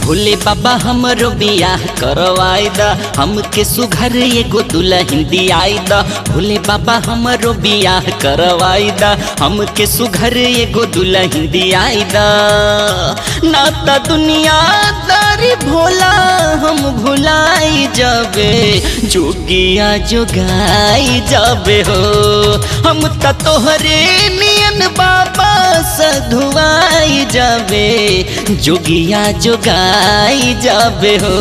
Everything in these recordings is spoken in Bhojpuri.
भोले बाबा हमरो बियाह करवाई दा, हमके सुघर एगो दुल्हन दियाई दा। भोले बाबा हमरो बियाह करवाई दा, हमके सुघर एगो दुल्हन दियाई दा। नाता दुनियादारी भोला हम भुलाई जाबे, जोगिया जोगाई जाबे हो। हम त तोहरे नियन बाबा सधुआई जाबे, जोगिया जोगाई जाबे हो।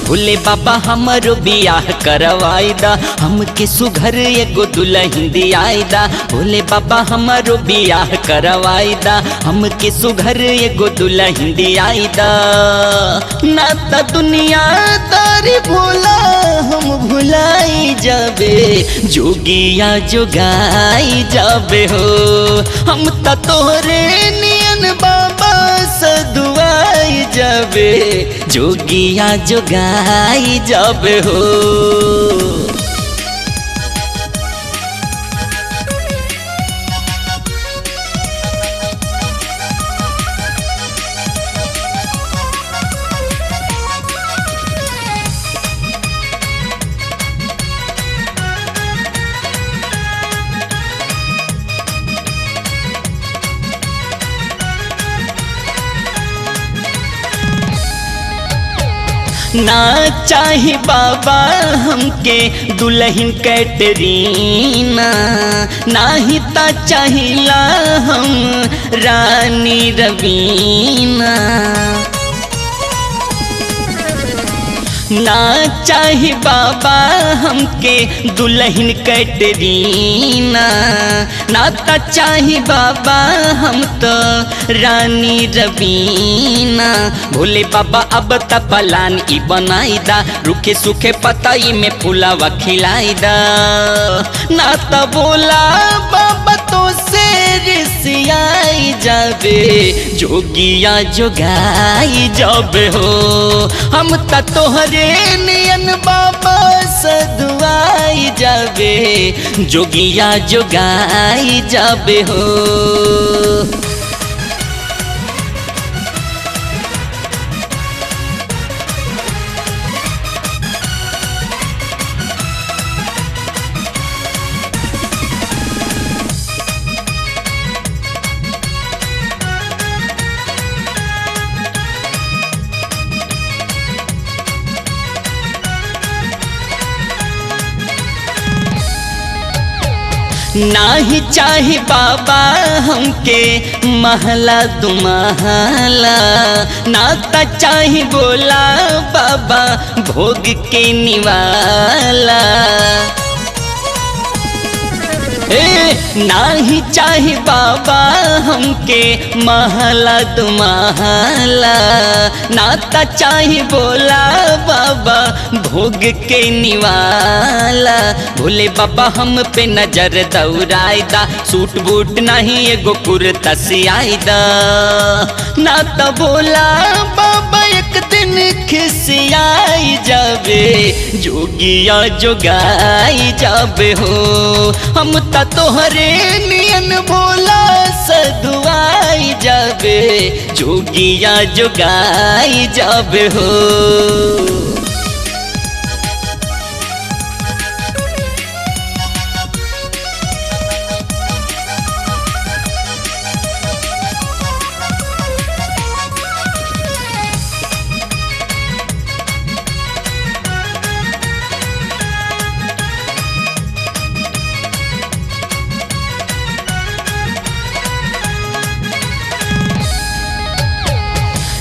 भोले बाबा हमरो बियाह करवाई दा, हमके सुघर एगो दुल्हन दियाई दा। भोले बाबा हमरो बियाह करवाई दा, हमके सुघर एगो दुल्हन दियाई दा। नाता दुनियादारी भोला हम भुलाई जाबे, जोगिया जोगाई जाबे हो। हम त तोहरे नियन बाबा सधुआई जाबे, जोगिया जोगाई जाबे हो। ना चाही बाबा हमके दुल्हन कैटरीना, नाही ता चाहिला हम रानी रवीना। ना चाही बाबा हमके दुल्हन कैटरीना, नाता चाही बाबा हम तो रानी रवीना। भोले बाबा अब त पलान ई बनाई दा, रूखे सूखे पताई में फुलावा खिलाई दा। नाता बोला बाबा तो से रिसियाई जाबे, जोगिया जोगाई जाबे हो। हम त तोहरे नियन बाबा सधुआई जाबे, जोगिया जोगाई जाबे हो। नाही चाही बाबा हमके महला दुमहला, नाता चाही बोला बाबा भोग के निवाला। नाही चाही बाबा हमके महला दुमहला, नाता चाही बोला बाबा भोग के निवाला। भोले बाबा हम पे नजर दौड़ाई दा, सूट बूट नहीं एगो कुर्ता सियाई दा। नाता बोला बाबा एक दिन खिसियाई जाबे, जोगिया जोगाई जाबे हो। हम त तोहरे नियन भोला सधुआई जाबे, जोगिया जोगाई जाबे हो।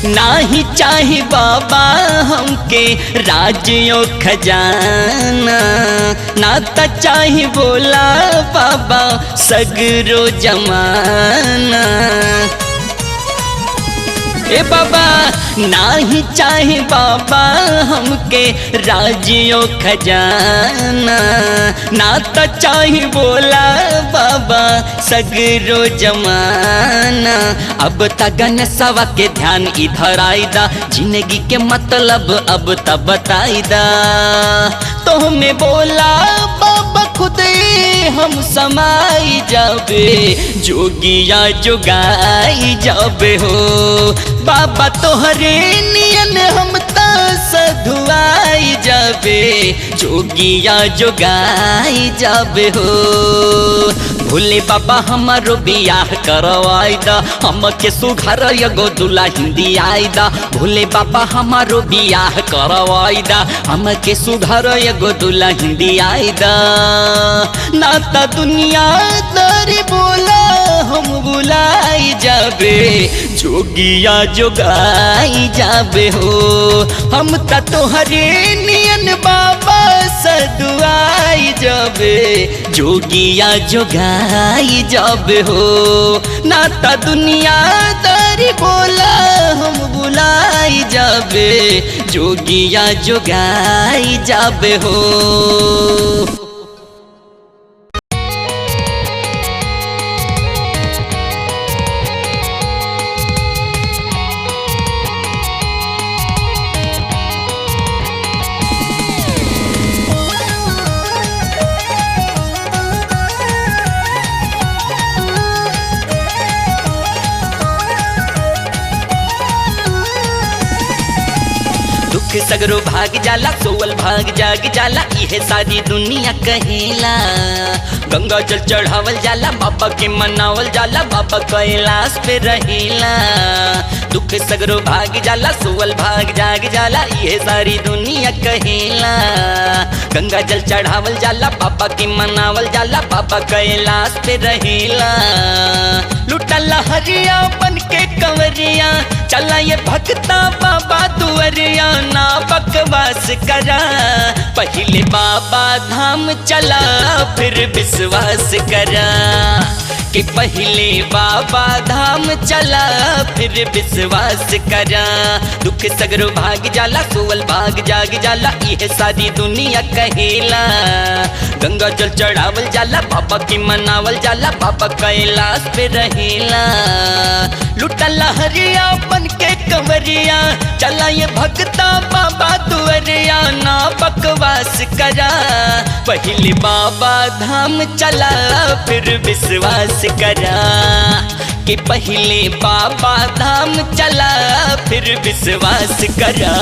नाही चाही बाबा हमके राजियों खजाना, नाता चाही बोला बाबा सगरो जमाना। ए बाबा नाही चाही बाबा हमके राजियों खजाना, नाता चाही बोला बाबा सगरो जमाना। अब तगन सवा के ध्यान इधर आई दा, जिंदगी के मतलब अब तब बताई दा। तो हमें बोला बाबा खुद हम समाई जाबे जोगिया जोगाई जाबे हो बाबा तोहरे नियन हम सधुआई जाबे जोगिया जोगाई जाबे हो भोले बाबा हमारो बियाह करवाई दा हमके सुघर एगो दुल्हन दियाई दा भोले बाबा हमारो बियाह करवाई दा हमके सुघर एगो दुल्हन दियाई दा नाता दुनिया दारी बोला हम बुलाई जाबे जोगिया जोगाई जाबे हो हम ता तोहरे नियन बाबा सदुआई जाबे जोगिया जोगाई जाबे हो नाता दुनिया दारी बोला हम बुलाई जाबे जोगिया जोगाई जाबे हो। सगरो भाग जाला सोवल भाग जाग जाला इहे सारी दुनिया कहेला गंगा जल चढ़ावल जाला बाबा के मनावल जाला बाबा कैलाश पे रहेला दुख सगरो भाग जाला सोवल भाग जाग जाला इहे सारी दुनिया कहेला गंगा जल चढ़ावल जाला बाबा के मनावल जाला बाबा कैलाश पे रहेला लुटा लहरिया बन के कंवरिया चला ये भक्ता बाबा दुअरिया ना बकवास करा पहले बाबा धाम चला फिर विश्वास करा कि पहले बाबा धाम चला फिर विश्वास करा दुख सगरो भाग जाला सोवल भाग जाग जाला यह सारी दुनिया कहेला गंगा जल चढ़ावल जाला बाबा की मनावल जाला बाबा कैलाश पे रहेला लुटा लहरिया बन के कंवरिया चला ये भक्ता बाबा दुअरिया ना बकवास करा पहले बाबा धाम चला फिर विश्वास करा कि पहले बाबा धाम चला फिर विश्वास करा।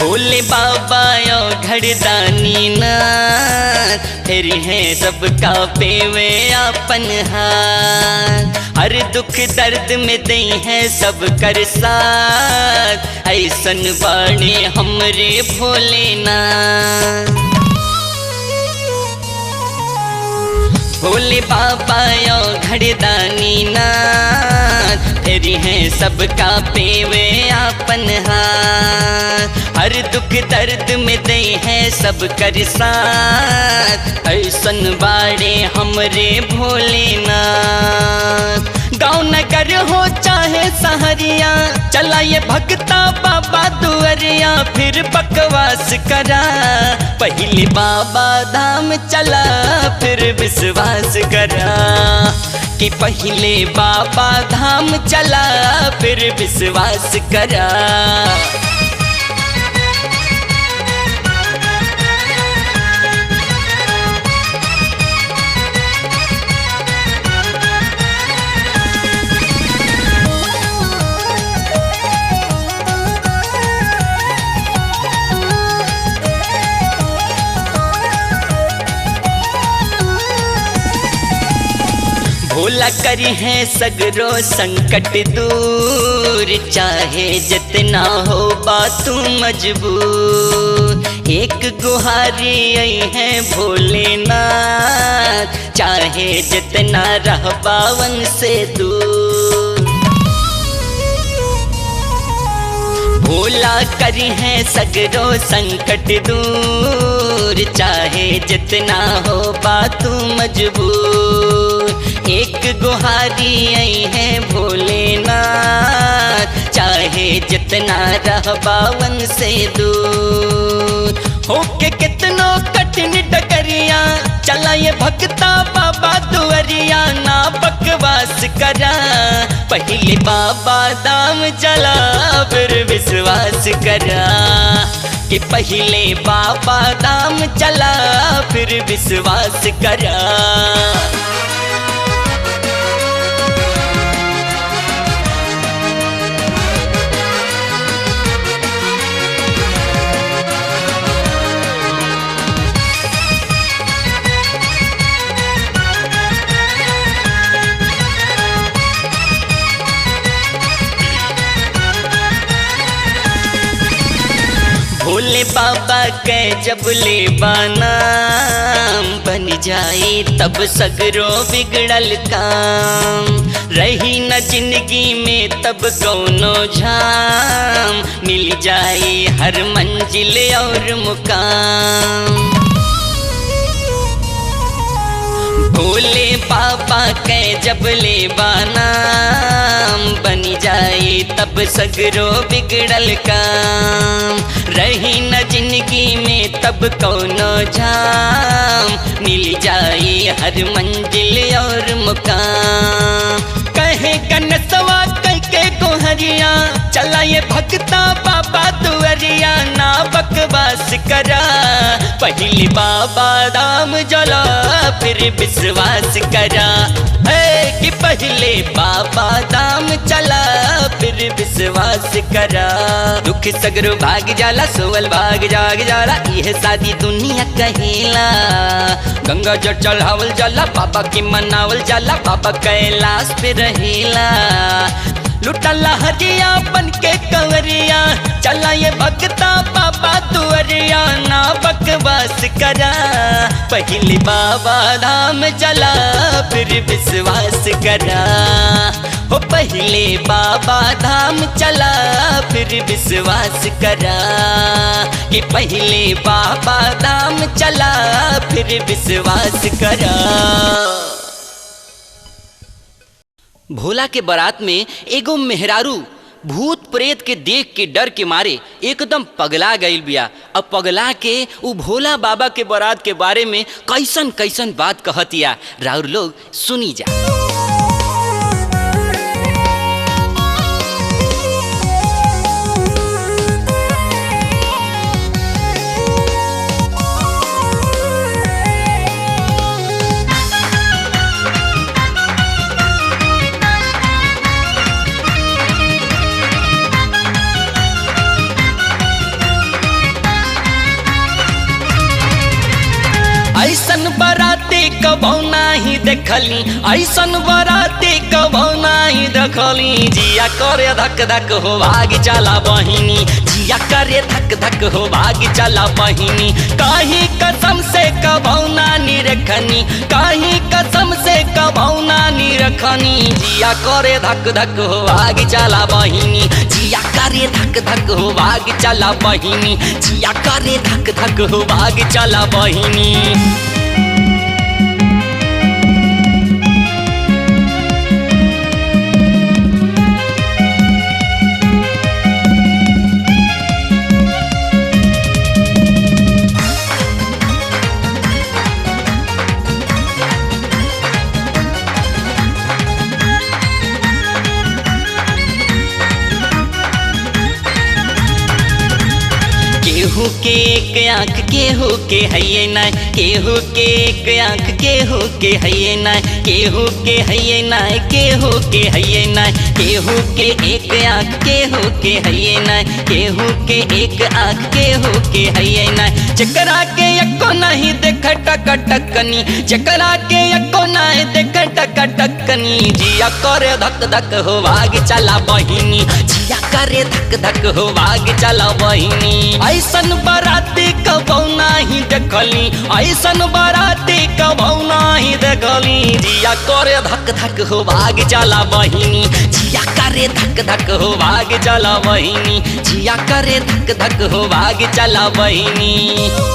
भोले बाबा यो घड़दानी नाथ फिर है सबका पेवे अपन हाथ हर दुख दर्द में दे है सब कर साथ ऐसन बाणे हमरे भोलेनाथ भोले बाबा यो घड़दानी नाथ फिर है सबका पेवे अपन हाथ हर दुख दर्द में दे है सब कर साथ ऐसन बाड़े हमरे भोलेनाथ गाँव नगर हो चाहे सहरिया चला ये भक्ता बाबा दुअरिया फिर बकवास करा पहले बाबा धाम चला फिर विश्वास करा कि पहले बाबा धाम चला फिर विश्वास करा। भोला करी है सगरो संकट दूर चाहे जितना हो बातू मजबूर एक गुहारी आई है भोलेनाथ चाहे जितना रह पावन से दूर भोला करी है सगरो संकट दूर चाहे जितना हो बातू मजबूर एक गुहारी आई है भोलेनाथ जितना रहबावन से दूर। होके कितनो कठिन डगरिया चला ये भक्ता बाबा दुआरिया, ना बकवास करा पहले बाबा धाम चला फिर विश्वास करा, कि पहले बाबा धाम चला फिर विश्वास करा। भोले बाबा के जब ले नाम बन जाए तब सगरो बिगड़ल काम, रही न जिंदगी में तब कौनो झाम, मिल जाए हर मंजिल और मुकाम। भोले बाबा के जब ले नाम बन जाए तब सगरो बिगड़ल काम, रही न जिंदगी में तब कौनो झाम, मिल जाए हर मंजिल और मुकाम। कहे कनसवा कह के गोहरिया चला ये भक्ता बाबा दुआरिया, ना बकवास करा पहले बाबा धाम जला फिर विश्वास करा, कि पहले बाबा धाम चला फिर विश्वास करा। दुख सगरो भाग जाला सोवल भाग जाग जाला, यह सारी दुनिया कहेला। गंगा जल चढ़ावल जाला बाबा की मनावल जाला, बाबा कैलाश पे रहेला। लुटला हरिया बन के कंवरिया चला ये भक्ता बाबा दुआरिया, ना बकवास करा पहले बाबा धाम चला फिर विश्वास करा, हो पहले बाबा धाम चला फिर विश्वास करा, कि पहले बाबा धाम चला फिर विश्वास करा। भोला के बारात में एगो मेहरारू भूत प्रेत के देख के डर के मारे एकदम पगला गईल बिया। अब पगला के उ भोला बाबा के बारात के बारे में कैसन कैसन बात कहतिया, राउर लोग सुनी जा। ऐसन बराती कबौ नाही देखली, ऐसन बराती कबौ नाही देखली, जिया करे धक धक हो भाग चला बहिनी, जिया करे धक धक हो भाग चला बहिनी। कहीं कसम से कबौ नानी रखनी, कहीं कसम से कबौ नानी रखनी, जिया करे धक धक हो भाग चला बहिनी, जिया करे धक धक हो भाग चला बहिनी, जिया करे धक धक हो भाग चला बहिनी। केहू के एक आँख केहू के हइये ना, केहू के एक आँख केहू के हइये ना, केहू के हइये ना, केहू के हइये ना, केहू के एक आँख केहू के हइये ना, केहू के एक आँख केहू के हइये ना। जकरा के एको नहीं देख टक टकनी, जकरा के एको नहीं देख टक टकनी, जिया करे धक धक हो भाग चला बहिनी, जिया करे धक धक हो भाग चला बहिनी। ऐसन बराती कबौ नाही देखली, ऐसन बराती कबौ नाही देखली, जिया करे धक धक हो भाग चला बहिनी, जिया करे धक धक हो भाग चला बहिनी, जिया करे धक धक हो भाग चला बहिनी।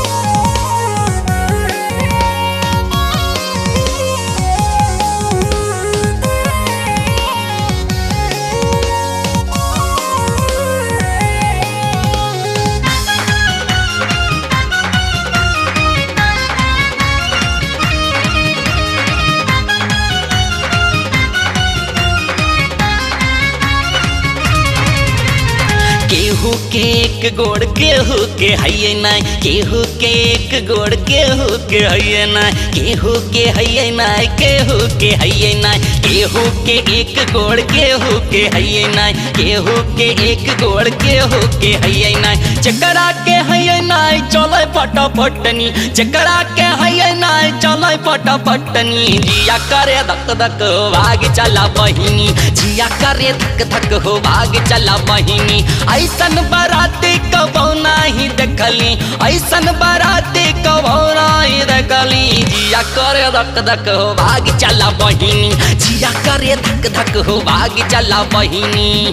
केहू के एक गोड़ केहू के हइये नाय, केहू के एक गोड़ केहू के हइये नाय, केहू के हइये नाय, केहू के हइये नाय, केहू के एक गोड़ केहू के हइये नाय, केहू के एक गोड़ केहू के हइये नाय। चकरा के हइये नाय चले फटाफटनी, चकरा के हइये नाय चले फटाफटनी। जिया करे धक धक हो भाग चला बहिनी, जिया करे धक धक हो भाग चला बहिनी। ऐसन बाराती कबो नाही देखली, ऐसन बाराती कबो नाही देखली। जिया करे धक धक हो भाग चला बहिनी, जिया करे धक धक हो भाग चला बहिनी।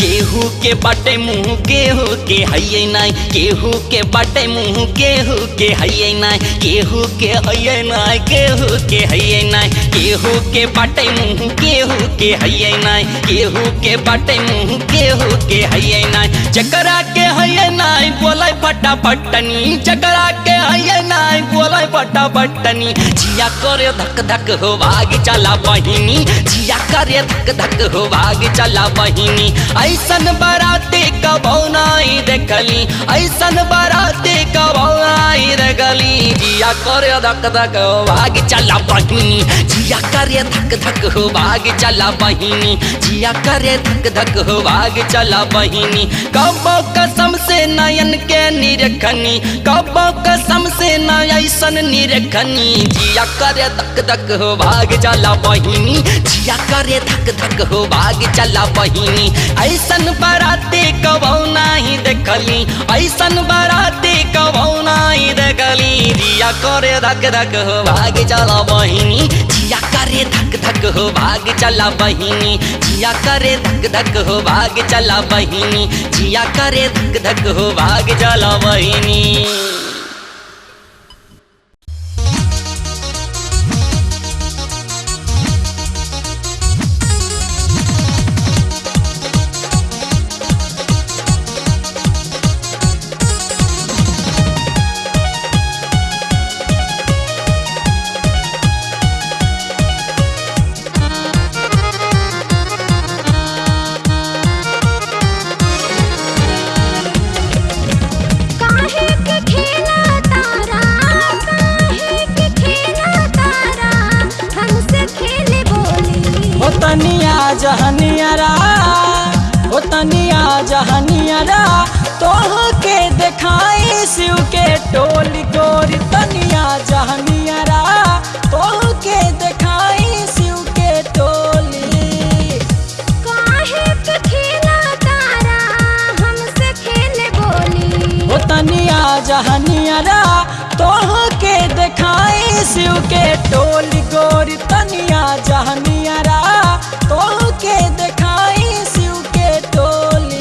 केहू के बाटे मुँह केहू के हइये नाय, केहू के बाटे मुँह केहू के हइये नाय, केहू के हइये नाय, केहू के हइये नाय, केहू के बाटे मुँह केहू के हइये नाय, केहू के बाटे मुँह केहू के हइये नाय। चकरा के हइये नाय बोले फटाफटनी, चकरा के हइये नाय बोले फटाफटनी। जिया करे धक धक हो भाग चला बहिनी, जिया करे धक धक हो भाग चला बहिनी। ऐसन बाराती कबो नाही देखली, ऐसन बाराती कबो नाही देखली। जिया करे धक धक हो भाग चला बहिनी, जिया करे धक धक हो भाग चला बहिनी, जिया करे धक धक हो भाग चला बहिनी। कबो कसम से नयन के निरखनी, कबो कसम से न ऐसन निरखनी। जिया करे धक धक हो भाग चला बहिनी, जिया करे धक धक हो भाग चला बहिनी। ऐसन बाराती कबो नाही देखली, ऐसन बाराती कबो नाही देखली। जिया करे धक धक हो भाग चला बहिनी, जिया करे धक धक हो भाग चला बहिनी, जिया करे धक धक हो भाग चला बहिनी, जिया करे धक धक हो भाग चला बहिनी। जहनियरा ओ तनिया जहनियरा तोह के देखाई शिव के टोली गोरी। तनिया जहनियरा तोह के देखाई शिव के टोली। काहे के खेला तारा हमसे खेले बोली। ओ तनिया जहनियरा तोह के देखाई शिव के टोली गोरी। तनिया जहनियरा तोह के देखाई शिव के टोली।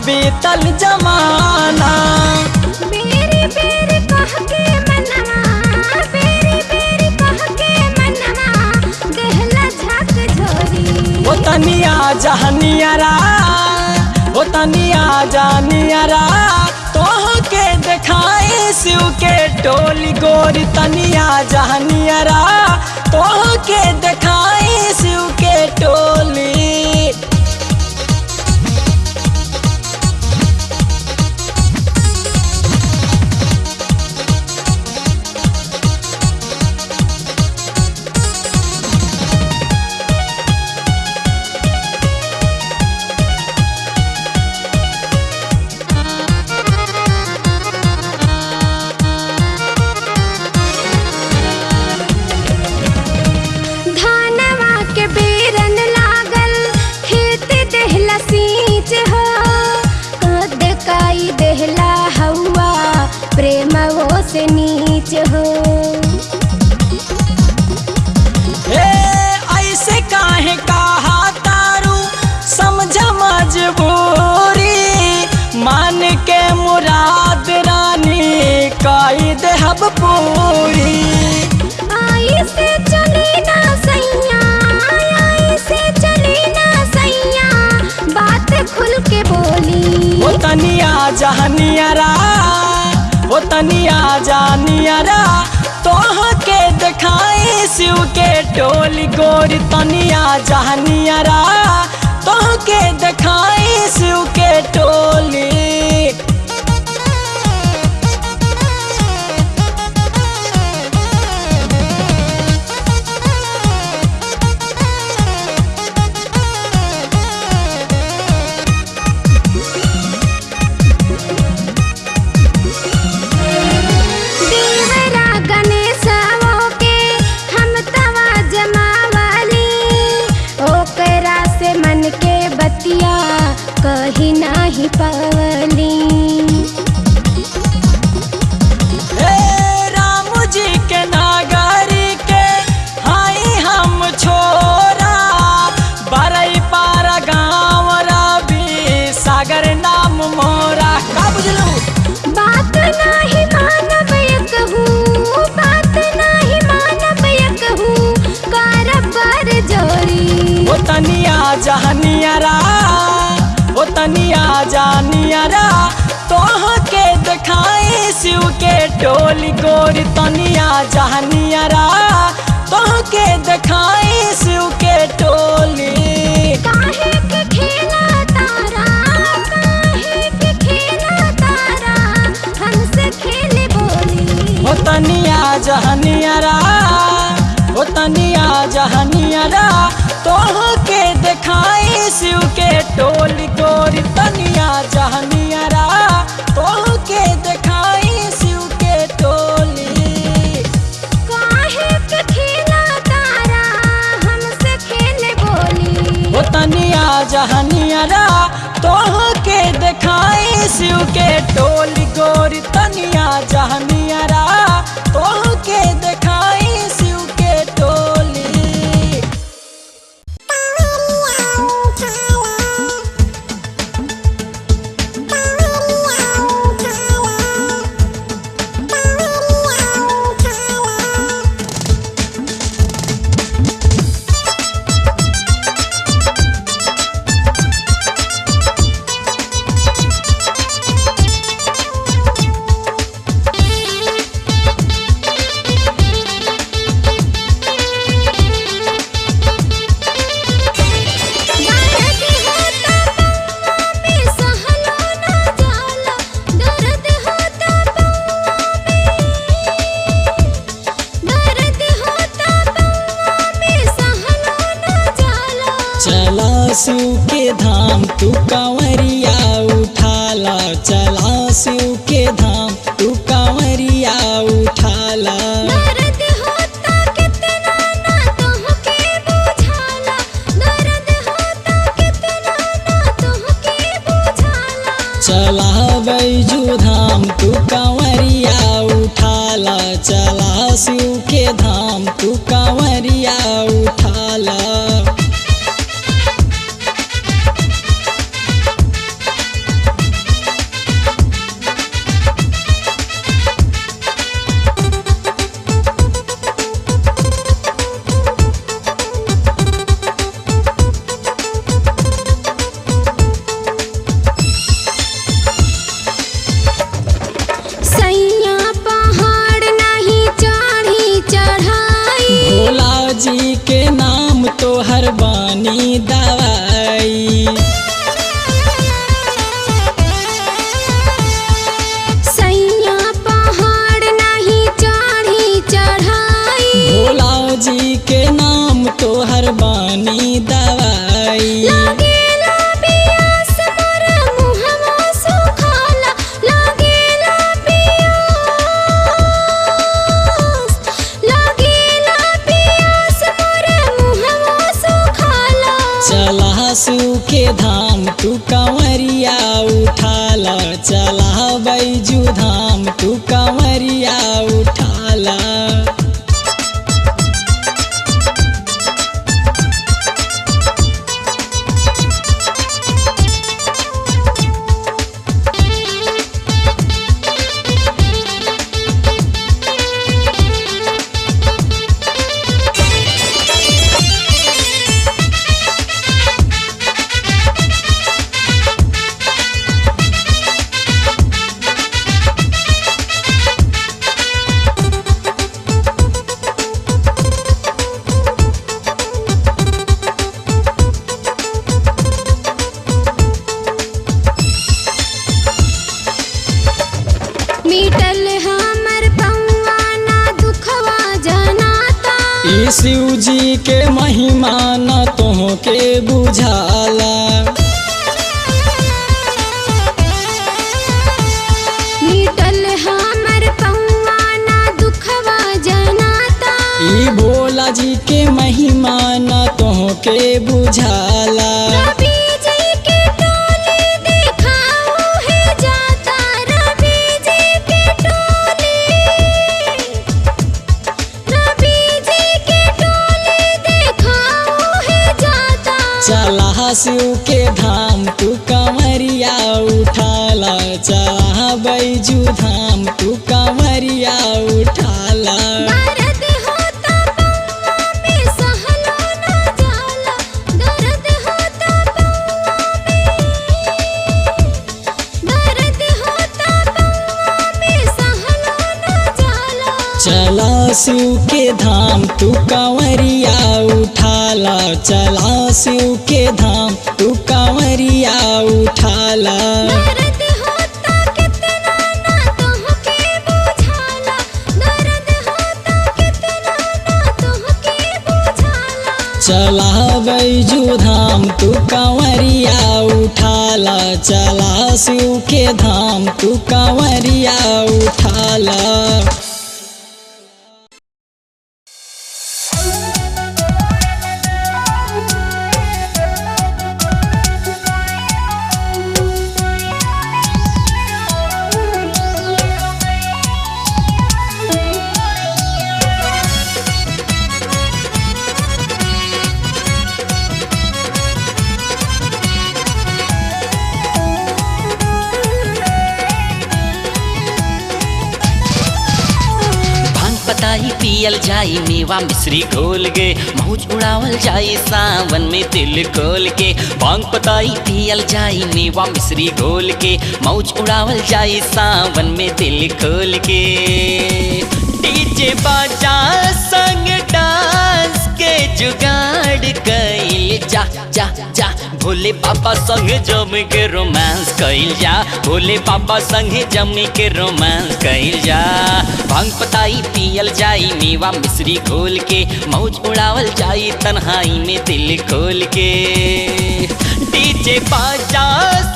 बीतल जमाना बेरी बेरी कह के मनवा, बेरी बेरी कह के मनवा देहला झक झोरी। ओ तनिया जहनियरा ओ तनिया जहनियरा तोह के देखाई शिव के टोली गोरी। तनिया जहनियरा तोह के देखाई शिव के टोली। देहला हवा प्रेम वो से नीच हो। ऐसे काहे कहा तारू समझ मजबूरी मान के मुराद रानी काई देहब पूरी। आई से चली ना सैया, आई से चली ना सैया, बात खुल के बोली। ओ तनिया जहनियरा, ओ तनिया जानियरा तोह के दिखाई शिव के टोली गोरी। तनिया जहनियरा तोह के दिखाई शिव के टोली। कहीं नाही पवली। राम जी के नागरी के हाई हम छोरा बरई पारा गाँव रवि सागर नाम मोरा। का बुझलू? बात नाही मानव कहूँ, बात नाही मानव कहूँ, कारबर जोरी। ओ तनिया जहनियरा, ओ तनिया जानियरा तोह के दिखाई शिव के टोली गोरी। तनिया जहनियरा तोह के दिखाई शिव के टोली। काहे के खेला तारा, काहे के खेला तारा, हमसे खेले बोली। ओ तनिया जहनियरा, ओ तनिया जहनियरा तोह के दिखाई शिव के टोली गोरी। तनिया जहनियरा तोह के दिखाई शिव के टोली। काहे के खेला तारा, हमसे खेले बोली। ओ तनिया जहनियरा तोह के दिखाई शिव के टोली गोरी। तनिया जहनियरा तोह के दिखाई शिव के टोली। चला शिव के धाम तू कांवरिया उठाला। चला शिव के धाम तू कांवरिया उठाला। दर्द होता कितना ना तुमके बुझाला, दर्द होता कितना ना तुमके बुझाला। चला बैजू धाम तू कांवरिया उठाला। चला शिव के धाम तू कांवरिया उठाला। सैया पहाड़ नहीं चढ़ी चढ़ाई, भोला जी के नाम तो हर बानी दवाई। सैया पहाड़ नहीं चढ़ी चढ़ाई, भोला जी के नाम तो हर बानी दवाई। लागेला पियास मोर मुहवा सुखाला, लागेला पियास, लागेला पियास मोर मुहवा सुखाला। चला शिव के धाम तू कांवरिया उठाला। चला धाम तू कांवरिया उठाला। मीटल हमर पौआ ना दुखवा जनाता। ई शिव जी के महिमा न तोह के बुझाला। मीटल हमर पौआ ना दुखवा जनाता। ई भोला जी के महिमा न तोह के बुझाला। रवि जी के टोली दिखाओ है जाता। रवि जी के टोली, रवि जी के टोली दिखाओ है जाता। चला शिव के धाम तू कांवरिया उठाला। चला बैजू धाम तू कांवरिया उठाला। दर्द होता पौआ में सहलो ना जाला। दर्द होता पौआ में, दर्द होता पौआ में सहलो ना जाला। चला शिव के धाम तू कांवरिया उठाला। चला शिव के धाम तू कांवरिया उठाला। दर्द होता कितना ना तोहके बुझाला। दर्द होता कितना ना तोहके बुझाला। चला बैजू धाम तू कांवरिया उठाला। चला शिव के धाम तू कांवरिया उठाला। पताई पियल जाई मेवा मिश्री घोल के, मौज उड़ावल जाई सावन में दिल खोल के। भांग पताई पियल जाई मेवा मिश्री घोल के, मौज उड़ावल जाई सावन में दिल खोल के। डीजे बाजा संग डांस के जुगाड़ कइल जा जा जा। भोले बाबा संग जम के रोमांस कइल जा। भोले बाबा संग जम के रोमांस कइल जा। भांग पताई पियल जाई मेवा मिश्री घोल के, मौज उड़ावल जाई तन्हाई में दिल खोल के। डीजे बाजा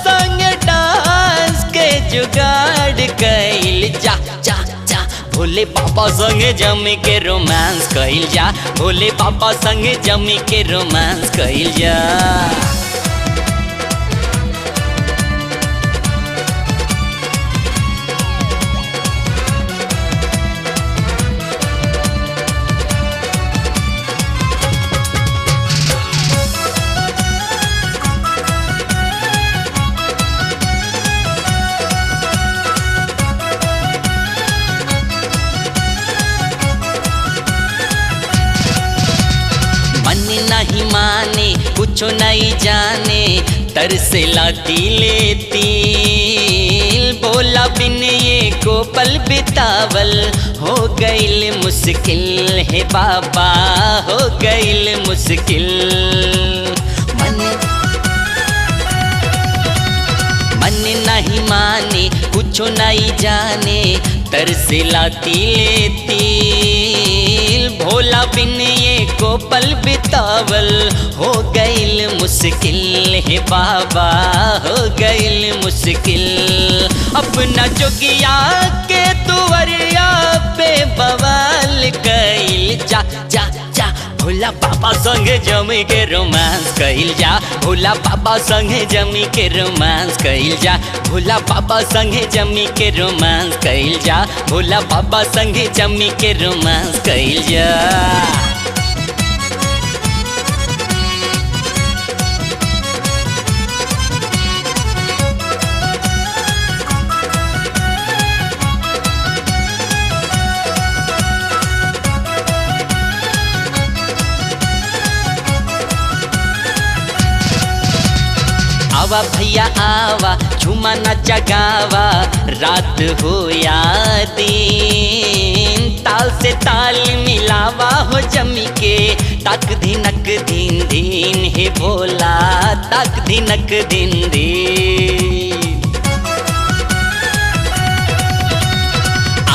संग डांस के जुगाड़ कइल जा जा जा। भोले बाबा संग जम के रोमांस कइल जा। भोले बाबा संग जम के रोमांस कइल जा। नहीं माने कुछ नहीं जाने, तरसेला दिले तिल। बोला बिन ये को पल बितावल हो गईल मुश्किल है बाबा, हो गईल मुश्किल। मन नहीं माने कुछ नहीं जाने, तरसेला तिले तिल। भोला बिन ये को पल बितावल हो गईल मुश्किल है बाबा, हो गईल मुश्किल। अपना जोगिया के तुवरिया पे बवाल कईल जा जा जा। भोला बाबा संग जम के रोमांस कइल जा। भोला बाबा संगे जमी के रोमांस कइल जा, भोला बाबा संगे जमी के रोमांस कइल जा, भोला बाबा संगे जमी के रोमांस कइल जा। आवा भैया आवा झूमा नाचा गावा, रात हो या दिन, ताल से ताल मिलावा हो जमी के, तक धिनक दिन दिन हे भोला, तक धिनक दिन दिन।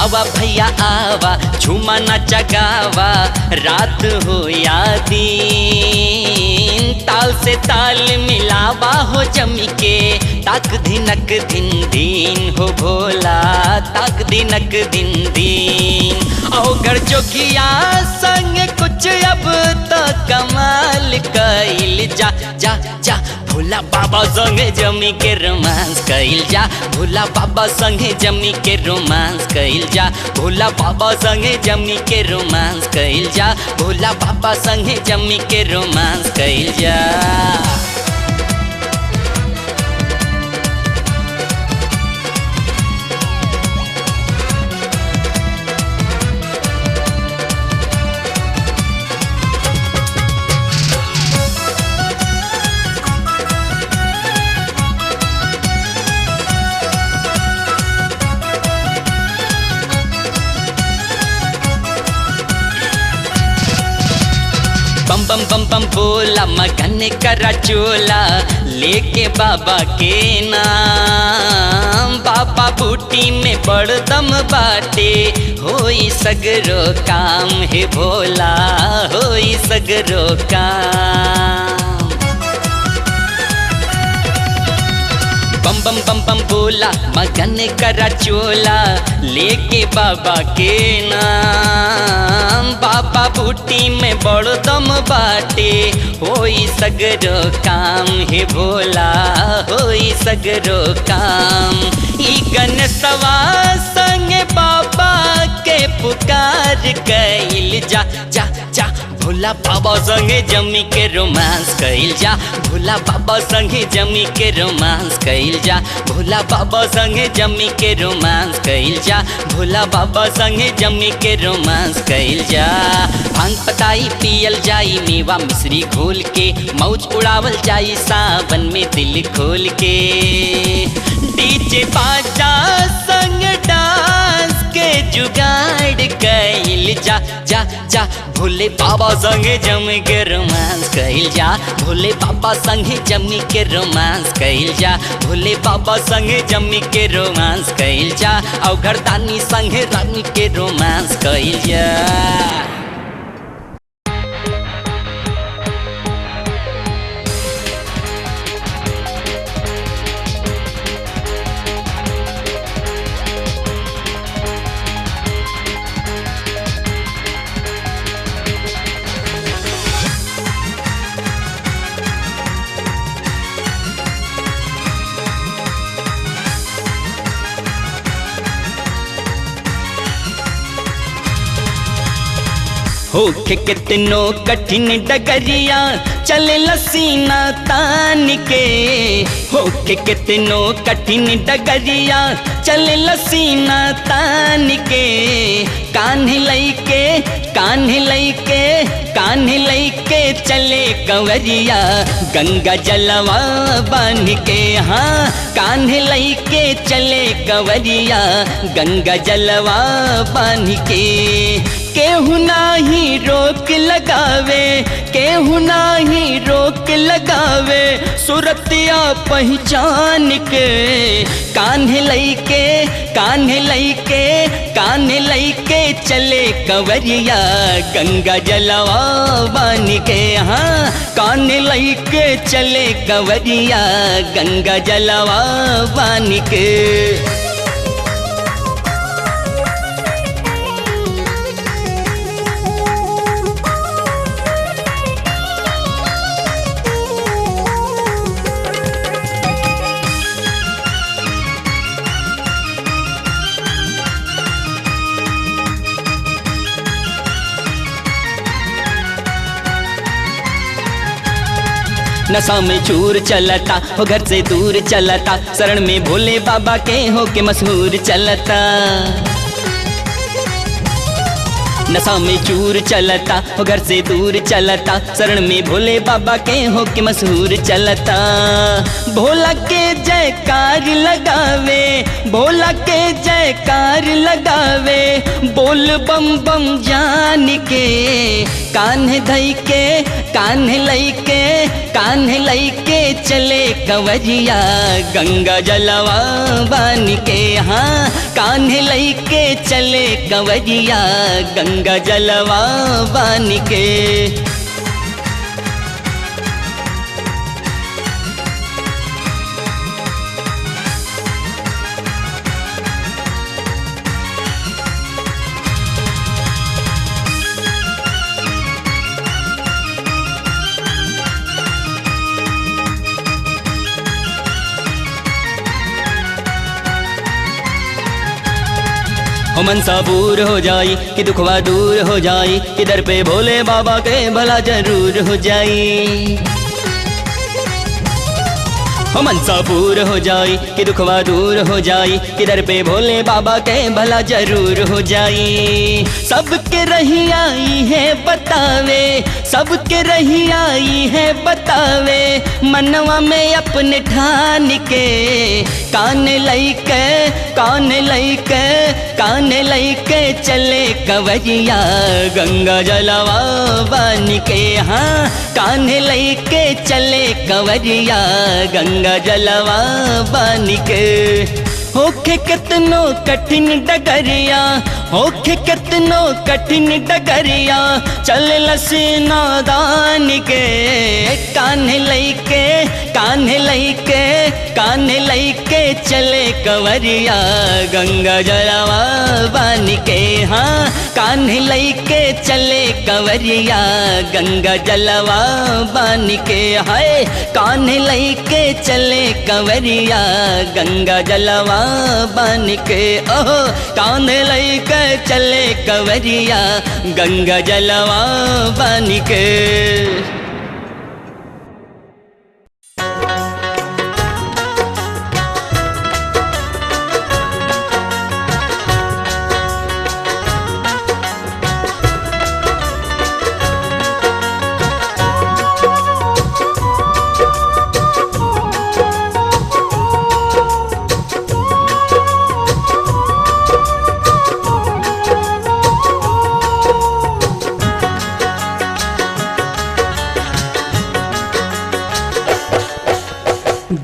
आवा भैया आवा झूमा नाचा गावा, रात हो या दिन, ताल से ताल मिलावा हो जमी के, तक धिनक दिन दिन हो भोला, तक धिनक दिन दिन। औगर जोगिया संग कुछ अब तो कमाल कइल जा, जा जा भोला बाबा संगे जमी के रोमांस कइल जा, भोला बाबा संगे जमी के रोमांस कइल जा, भोला बाबा संगे जमी के रोमांस कइल जा, भोला बाबा संगे जमी के रोमांस कइल जा। बम बम बम बम बोला मगन करा चोला, लेके बाबा के नाम, बाबा बूटी में बड़ दम बाटे, होई सगरो काम हे भोला, होई सगरो काम। बम बम बम बम बोला मगन करा चोला, लेके बाबा के नाम, बाबा बूटी में बड़ दम बाटे, होई सगरो काम हे भोला, होई सगरो काम। ई गणेशवा संगे बाबा के पुकार कइल जा, जा जा भोला बाबा संगे जमी के रोमांस कइल जा, भोला बाबा संगे जमी के रोमांस कइल जा, भोला बाबा संगे जमी के रोमांस कइल जा, भोला बाबा संगे जमी के रोमांस कइल जा। भांग पताई पियल जाई मेवा मिश्री घोल के, मौज उड़ावल जाई सावन में दिल खोल के, डीजे बाजा संग डांस के जुगाड़ कइल जा, जा जा भोले बाबा संगे जमी के रोमांस कइल जा, भोले बाबा संगे जमी के रोमांस कइल जा, भोले बाबा संगे जमी के रोमांस कइल जा, और घरदानी संगे रानी के रोमांस कइल जा। होके कितनो कठिन डगरिया चले लसीना तान के, होके कितनो कठिन डगरिया चले लसीना तान के, कान्ह लइके कान्ह लइके कान्ह लइके चले कंवरिया, गंगा जलवा बांध के, हाँ कान्ह लइके चले कंवरिया, गंगा जलवा बांध के। केहू नाही रोक लगावे, केहू नाही रोक लगावे, सुरतिया पहचान के, कान्ह लइके कान्ह लइके कान्ह लइके चले कंवरिया, गंगा जलवा बान के, हाँ कान्ह लइके चले कंवरिया, गंगा जलवा बान के। नशा में चूर चलता हो घर से दूर चलता, शरण में भोले बाबा के हो के मशहूर चलता। नशा में चूर चलता हो घर से दूर चलता, शरण में भोले बाबा के हो के मशहूर चलता। भोला के जयकार लगावे, भोला के जयकार लगावे, बोल बम बम जान के, कान्हे धई के कान्हे लई के, कान्हे लई के चले कंवरिया गंगा जलवा बान के। हाँ कान्हे लई के चले कंवरिया गंगा जलवा बान के। हो मनसा दूर हो जाई कि दुखवा दूर हो जाई, किधर पे भोले बाबा के भला जरूर हो जाई। हो मनसा दूर हो जाई कि दुखवा दूर हो जाई, किधर पे भोले बाबा के भला जरूर हो जाई। सबके रही आई है बतावे, सबके रही आई है बतावे, मनवा में अपने ठान के, कान लई के कान लई के कान लई के चले कंवरिया गंगा जलवा बान के। हाँ कान लई के चले कंवरिया गंगा जलवा बान के। होखे कितनो कठिन डगरिया, होखे कितनो कठिन डगरिया, चल लसी नादान के, कान्हे लई के कान्हे लई के कान्हे लई के चले कंवरिया गंगा जलवा बान के। हाँ कान्हे लई के चले कंवरिया गंगा जलवा बान के। हाय कान्हे लई के चले कंवरिया गंगा जलवा बान के। ओहो कान्हे लई के चले कंवरिया गंगा जलवा बान के।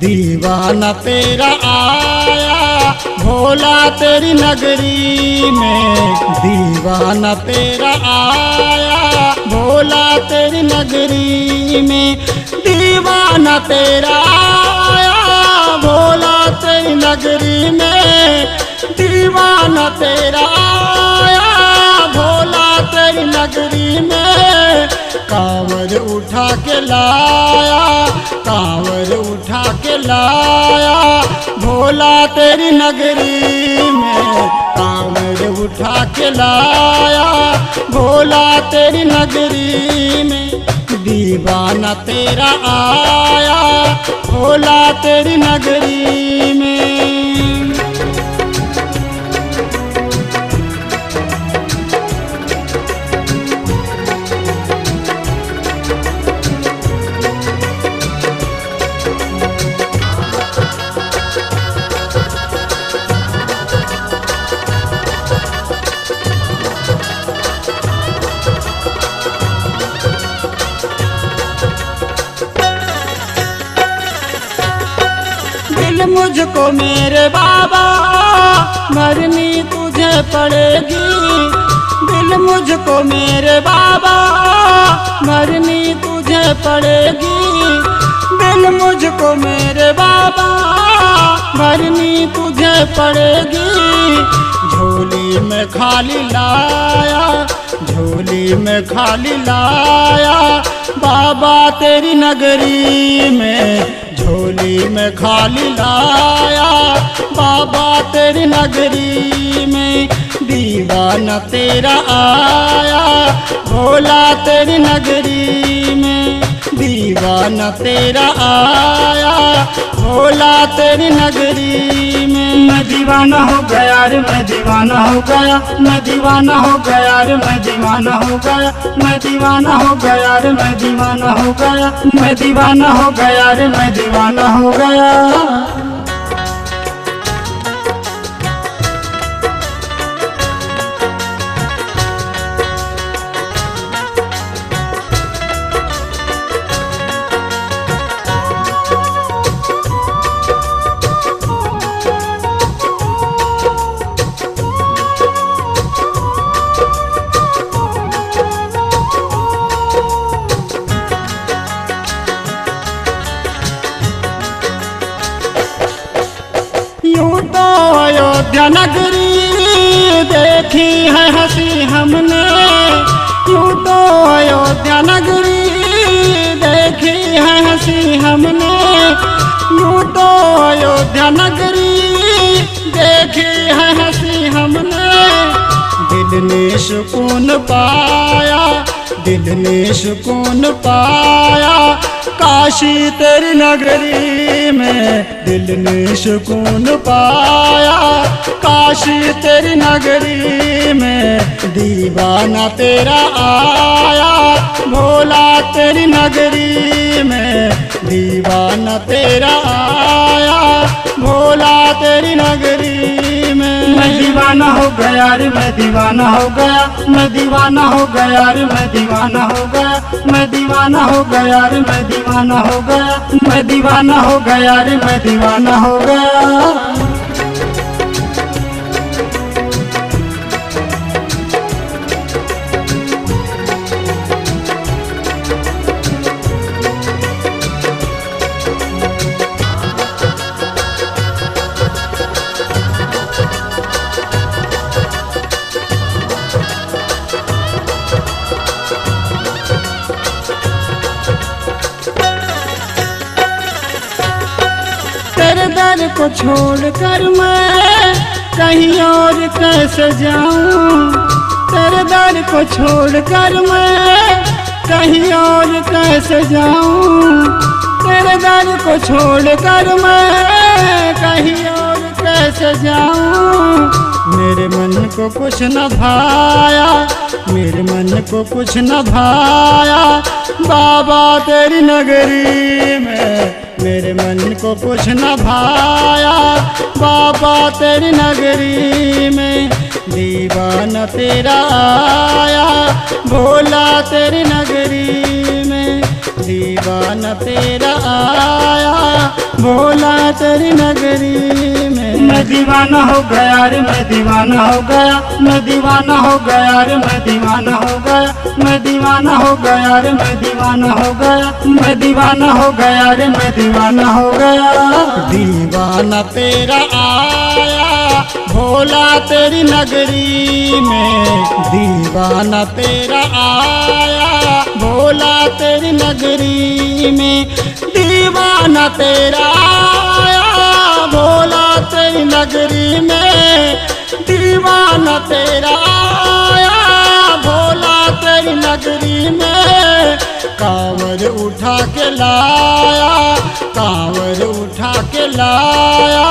दीवाना तेरा आया भोला तेरी नगरी में, दीवाना तेरा आया भोला तेरी नगरी में, दीवाना तेरा आया भोला तेरी नगरी में, दीवाना तेरा आया भोला तेरी नगरी में। कांवर उठा के लाया, कांवर उठा के लाया भोला तेरी नगरी में, कांवर उठा के लाया भोला तेरी नगरी में। दीवाना तेरा आया भोला तेरी नगरी में। दिल मुझको मेरे बाबा मरनी तुझे पड़ेगी, दिल मुझको मेरे बाबा मरनी तुझे पड़ेगी, दिल मुझको मेरे बाबा मरनी तुझे पड़ेगी। झोली में खाली लाया, झोली में खाली लाया बाबा तेरी नगरी में, झोली में खाली लाया बाबा तेरी नगरी में। दीवाना तेरा आया भोला तेरी नगरी में, दीवाना तेरा आया भोला तेरी नगरी में। मैं दीवाना हो गया रे, मैं दीवाना हो गया, मैं दीवाना हो गया रे, मैं दीवाना हो गया, मैं दीवाना हो गया रे, मैं दीवाना हो गया, मैं दीवाना हो गया रे, मैं दीवाना हो गया। यूं तो अयोध्या नगरी देखी है हंसी हमने, यूं तो अयोध्या नगरी देखी है हंसी हमने, यूं तो अयोध्या नगरी देखी है हंसी हमने। दिल ने सुकून पाया, दिल ने सुकून पाया काशी तेरी नगरी में, दिल ने सुकून पाया काशी तेरी नगरी में। दीवाना तेरा आया भोला तेरी नगरी में, दीवाना तेरा आया भोला तेरी नगरी में। मैं दीवाना हो गया रे, मैं दीवाना हो गया, मैं दीवाना हो गया रे, मैं दीवाना हो गया, मैं दीवाना हो गया रे, मैं दीवाना हो गया, मैं दीवाना हो गया रे, मैं दीवाना हो गया। तेरे दर को छोड़कर मैं कहीं और कैसे जाऊं, तेरे दर को छोड़कर मैं कहीं और कैसे जाऊं, तेरे दर को छोड़कर मैं कहीं और कैसे जाऊं। मेरे मन को कुछ न भाया, मेरे मन को कुछ न भाया बाबा तेरी नगरी में, मेरे मन को कुछ न भाया बाबा तेरी नगरी में। दीवाना तेरा आया भोला तेरी नगरी में, दीवाना तेरा आया भोला तेरी नगरी में। मैं दीवाना हो गया रे, मैं दीवाना हो गया, मैं दीवाना हो गया रे, मैं दीवाना हो गया, मैं दीवाना हो गया रे, मैं दीवाना हो गया, मैं दीवाना हो गया रे, मैं दीवाना हो गया। दीवाना तेरा आया भोला तेरी नगरी में, दीवाना तेरा आया भोला तेरी नगरी में। दीवाना तेरा आया भोला तेरी नगरी में, दीवाना तेरा आया भोला तेरी नगरी में। कांवर उठा के लाया, कांवर उठा के लाया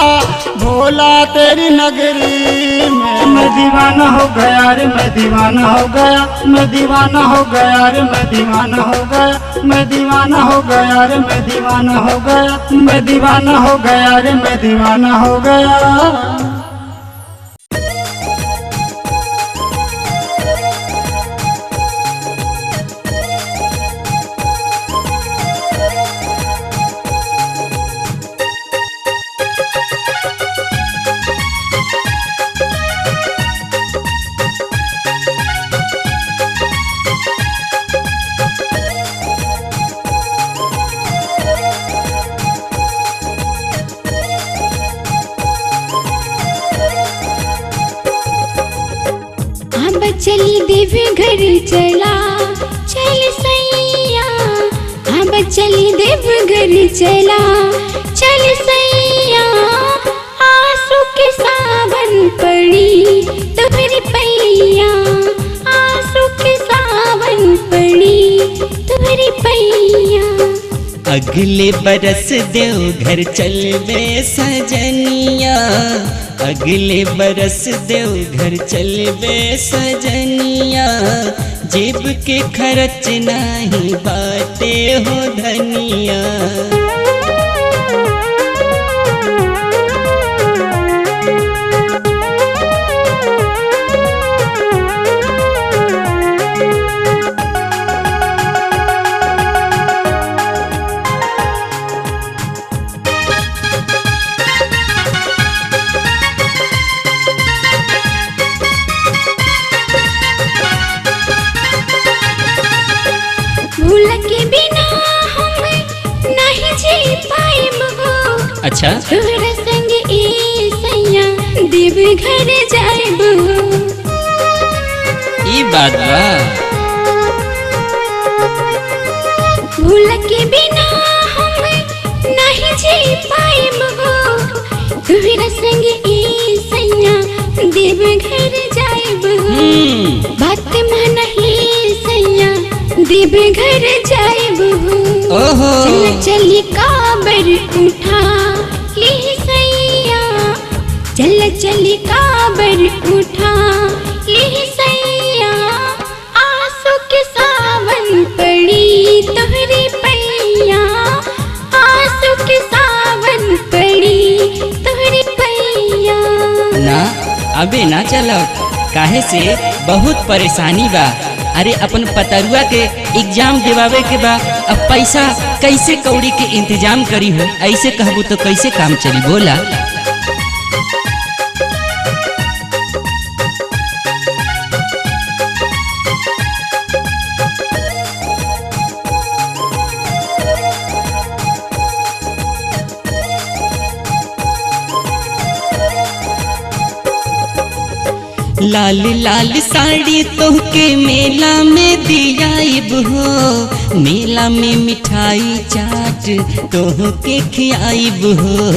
भोला तेरी नगरी में। मैं दीवाना हो गया रे, मैं दीवाना हो गया, मैं दीवाना हो गया रे, मैं दीवाना हो गया, मैं दीवाना हो गया रे, मैं दीवाना हो गया, मैं दीवाना हो गया रे, मैं दीवाना हो गया। चली देवघर चला चल सैया, अब चली देवघर चला चल सैया। आंसू के सावन पड़ी तुम्हारी पैया, आंसू के सावन पड़ी तुम्हारी पैया। अगले बरस देवघर चलबे सजनिया, अगले बरस देवघर चलबे सजनिया, जेब के खर्च नहीं बाटे हो धनिया। भूल के बिना हम नहीं जी पाएब हो। अच्छा तोहरा संग ए सैया देवघर जाएब हो। ई बात बा। भूल के बिना हम नहीं जी पाएब हो। तोहरा संग ए सैया देवघर जाएब हो। बात मन ही सैया देवघर जाएब हो। ओहो चल चली काबर उठा ली सैया, चल चली काबर उठा ली सैया। आंसू के सावन पड़ी तोहरी पैया, आंसू के सावन पड़ी तोहरी पैया। ना अबे ना चलब, काहे से बहुत परेशानी बा। अरे अपन पतरुआ के एग्जाम देवावे के बा, अब पैसा कैसे कौड़ी के इंतजाम करी हो। ऐसे कहबू तो कैसे काम चली बोला। लाल लाल साड़ी तोहके मेला में दियाइब हो, मेला में मिठाई चाट तोहके खियाइब हो।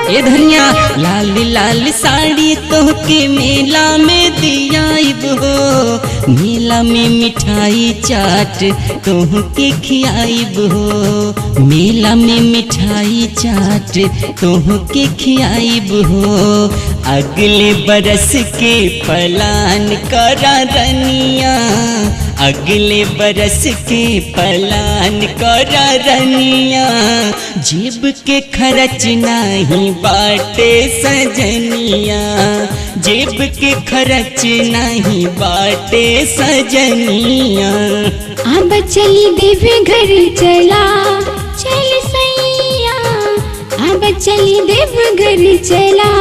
ए धनिया लाल लाल साड़ी तोहके मेला में दियाइब हो, मेला में मिठाई चाट तोहके खियाइब हो, मेला में मिठाई चाट तोहके खियाइब हो। अगले बरस के प्लान करा रनिया, अगले बरस के प्लान करा रनिया, जेब के खर्च नहीं बाटे सजनिया, जेब के खर्च नहीं बाटे सजनिया। अब चली देवघर चला चल सैया, अब चली देवघर चला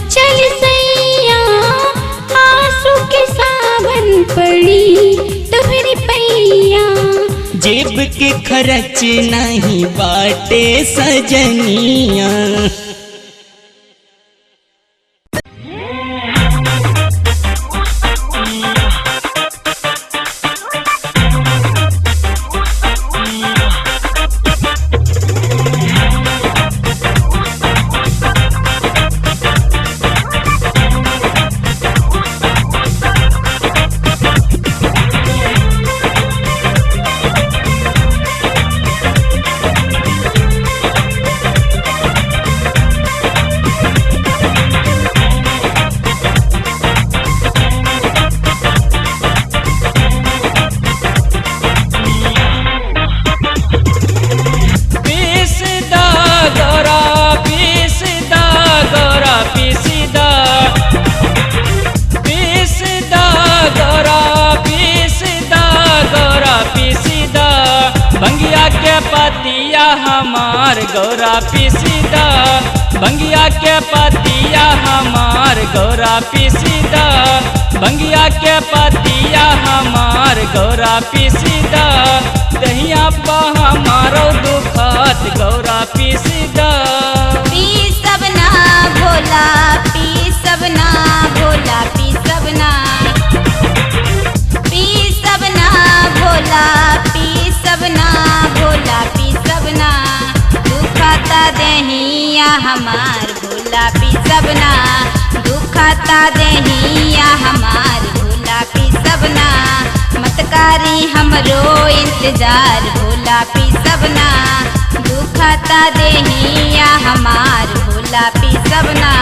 चल सैया। आंसू के सावन पड़ी तोहरी पैया, जेब के खर्च नहीं बाटे सजनिया। पतिया हमार गौरा पिसीदा, भंगिया के पतिया हमार गौरा पिसीदा, भंगिया के पतिया हमार गौरा पिसीदा, दहिया पा हमारो दुखत गौरा पिसीदा। पी सब ना भोला, पी सब ना भोला, पी सब ना, पी सब ना भोला, पी सब ना भोला, पी सब ना, दुखता दहिया हमार भोला, पी सब ना, दुखता दहिया हमार भोला, पी सब ना, मत मतकारी हमरो इंतजार भोला पी सबना दुखता देहिया हमार भोला पी सबना।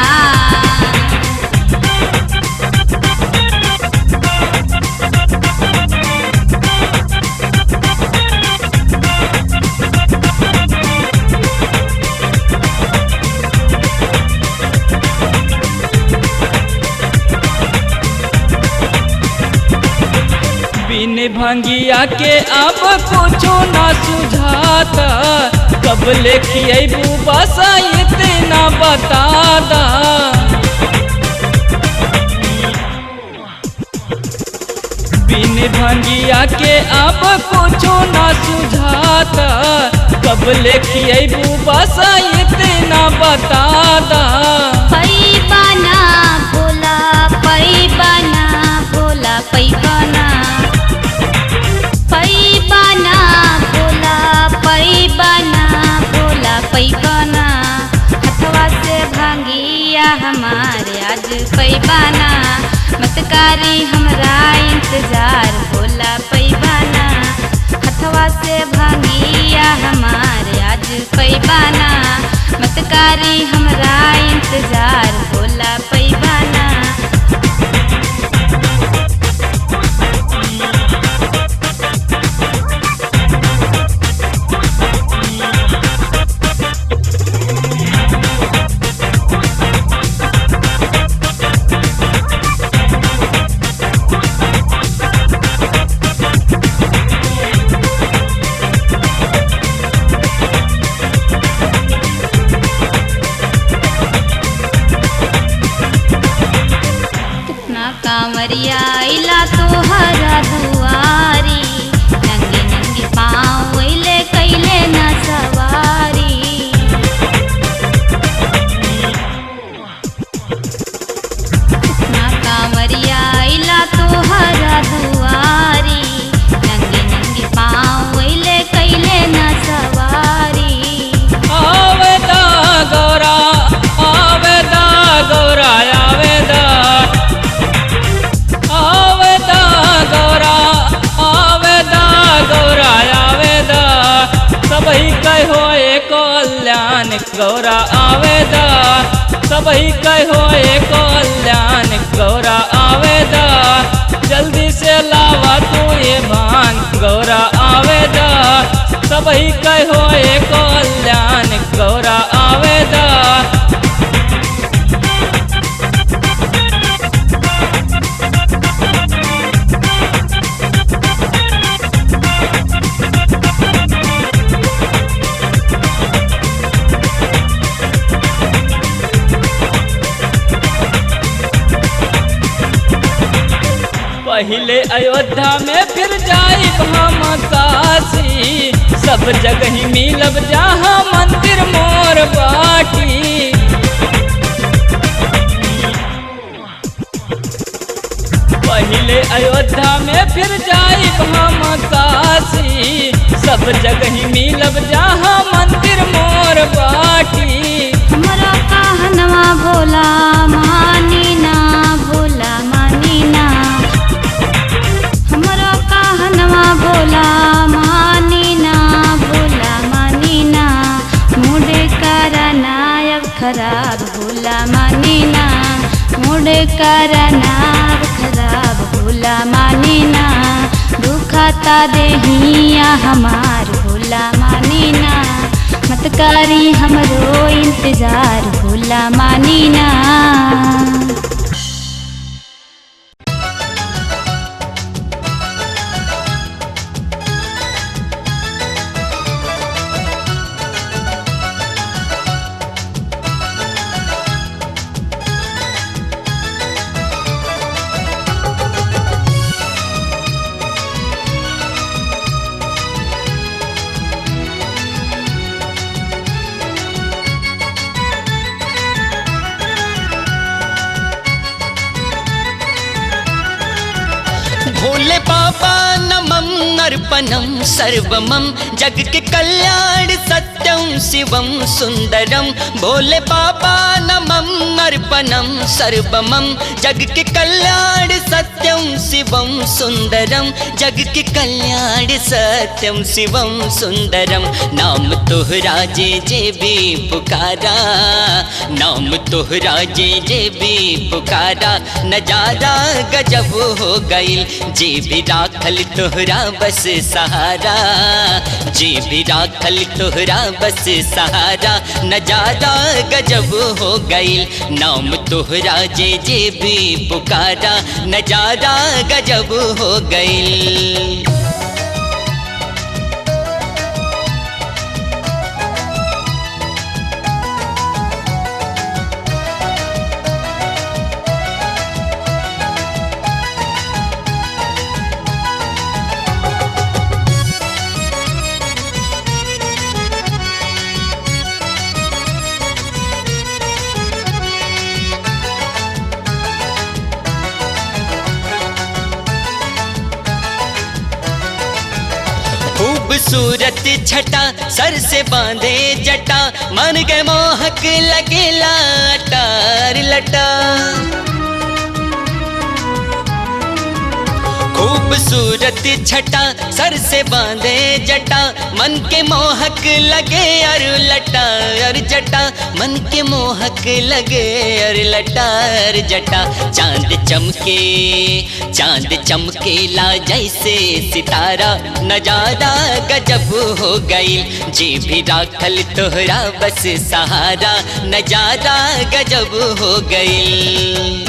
बिन भंगिया के अब कुछो ना सुझाता, कब लेके बस इतना बता दा। बिन भंगिया के अब कुछो ना सुझाता, कब लेके बस इतना बता दा। पैबाना भोला पैबाना भोला पैबाना पैबाना भोला पैबाना भोला पैबाना हथवा से भांगिया हमारे आज पैबाना मतकारी हमरा इंतजार भोला पैबाना हथवा से भांगिया हमारे आज पैबाना मतकारी हमरा इंतजार भोला पैबाना। कांवरिया इला तोहरा दुआरी नंगे नंगे पाँव इले कैले न सवारी। कांवरिया इला तोहरा दुआरी नंगे नंगे पाँव इले कैले न सवारी। आवेदा गौरा आवेदा गौरा आवेदा आवेदा गौरा आवेदा गौरा आवेदा सबही कहो कल्याण गौरा आवेदा सबही कहो कल्याण गौरा आवेदा जल्दी से लावा तू ये भांग गौरा आवेदा सबही कहो कल्याण गौरा आवेदा। पहले अयोध्या में फिर जाई हम काशी सब जगह ही मिलब जहाँ मंदिर मोर बाटी। पहले अयोध्या में फिर जाई हम काशी सब जगह ही मिलब जहाँ मंदिर मोर बाटी। हमरा कहनवा भोला मानी ना भोला मानी ना हमरा कहनवा भोला मानी ना भोला मानी ना मुझे करना अब खराब भोला मानी ना मुझे करना अब खराब भोला मानी ना दुखता देहिया हमार भोला मानी ना मतकारी हमरो इंतजार भोला मानी ना। नमम् अर्पणम् सर्वमं जग के कल्याण सत्यं शिवं सुंदरम। भोले बाबा नमम् अर्पणम् सर्वमं जग के कल्याण सत्यं शिवं सुंदरम। जग के कल्याण सत्यं शिवं सुंदरम। नाम तोहरा जे भी पुकारा, नाम तोहरा जे भी पुकारा, नजारा गजब हो गईल। जे भी राखल तोहरा बस सहारा, जे भी राखल तोहरा बस सहारा, नजारा गजब हो गईल। नाम तोहरा जे भी पुकारा, नजारा गजब हो गईल। खूबसूरत छटा सर से बांधे जटा, मन के मोहक लगेला अटार लटा। खूबसूरत छटा सर से बांधे जटा, मन के मोहक लगे अर लटा अर जटा, मन के मोहक लगे अर लटा अर जटा। चांद चमके, चांद चमकेला जैसे सितारा, नजारा गजब हो गईल। जे भी राखल तोहरा बस सहारा, नजारा गजब हो गईल।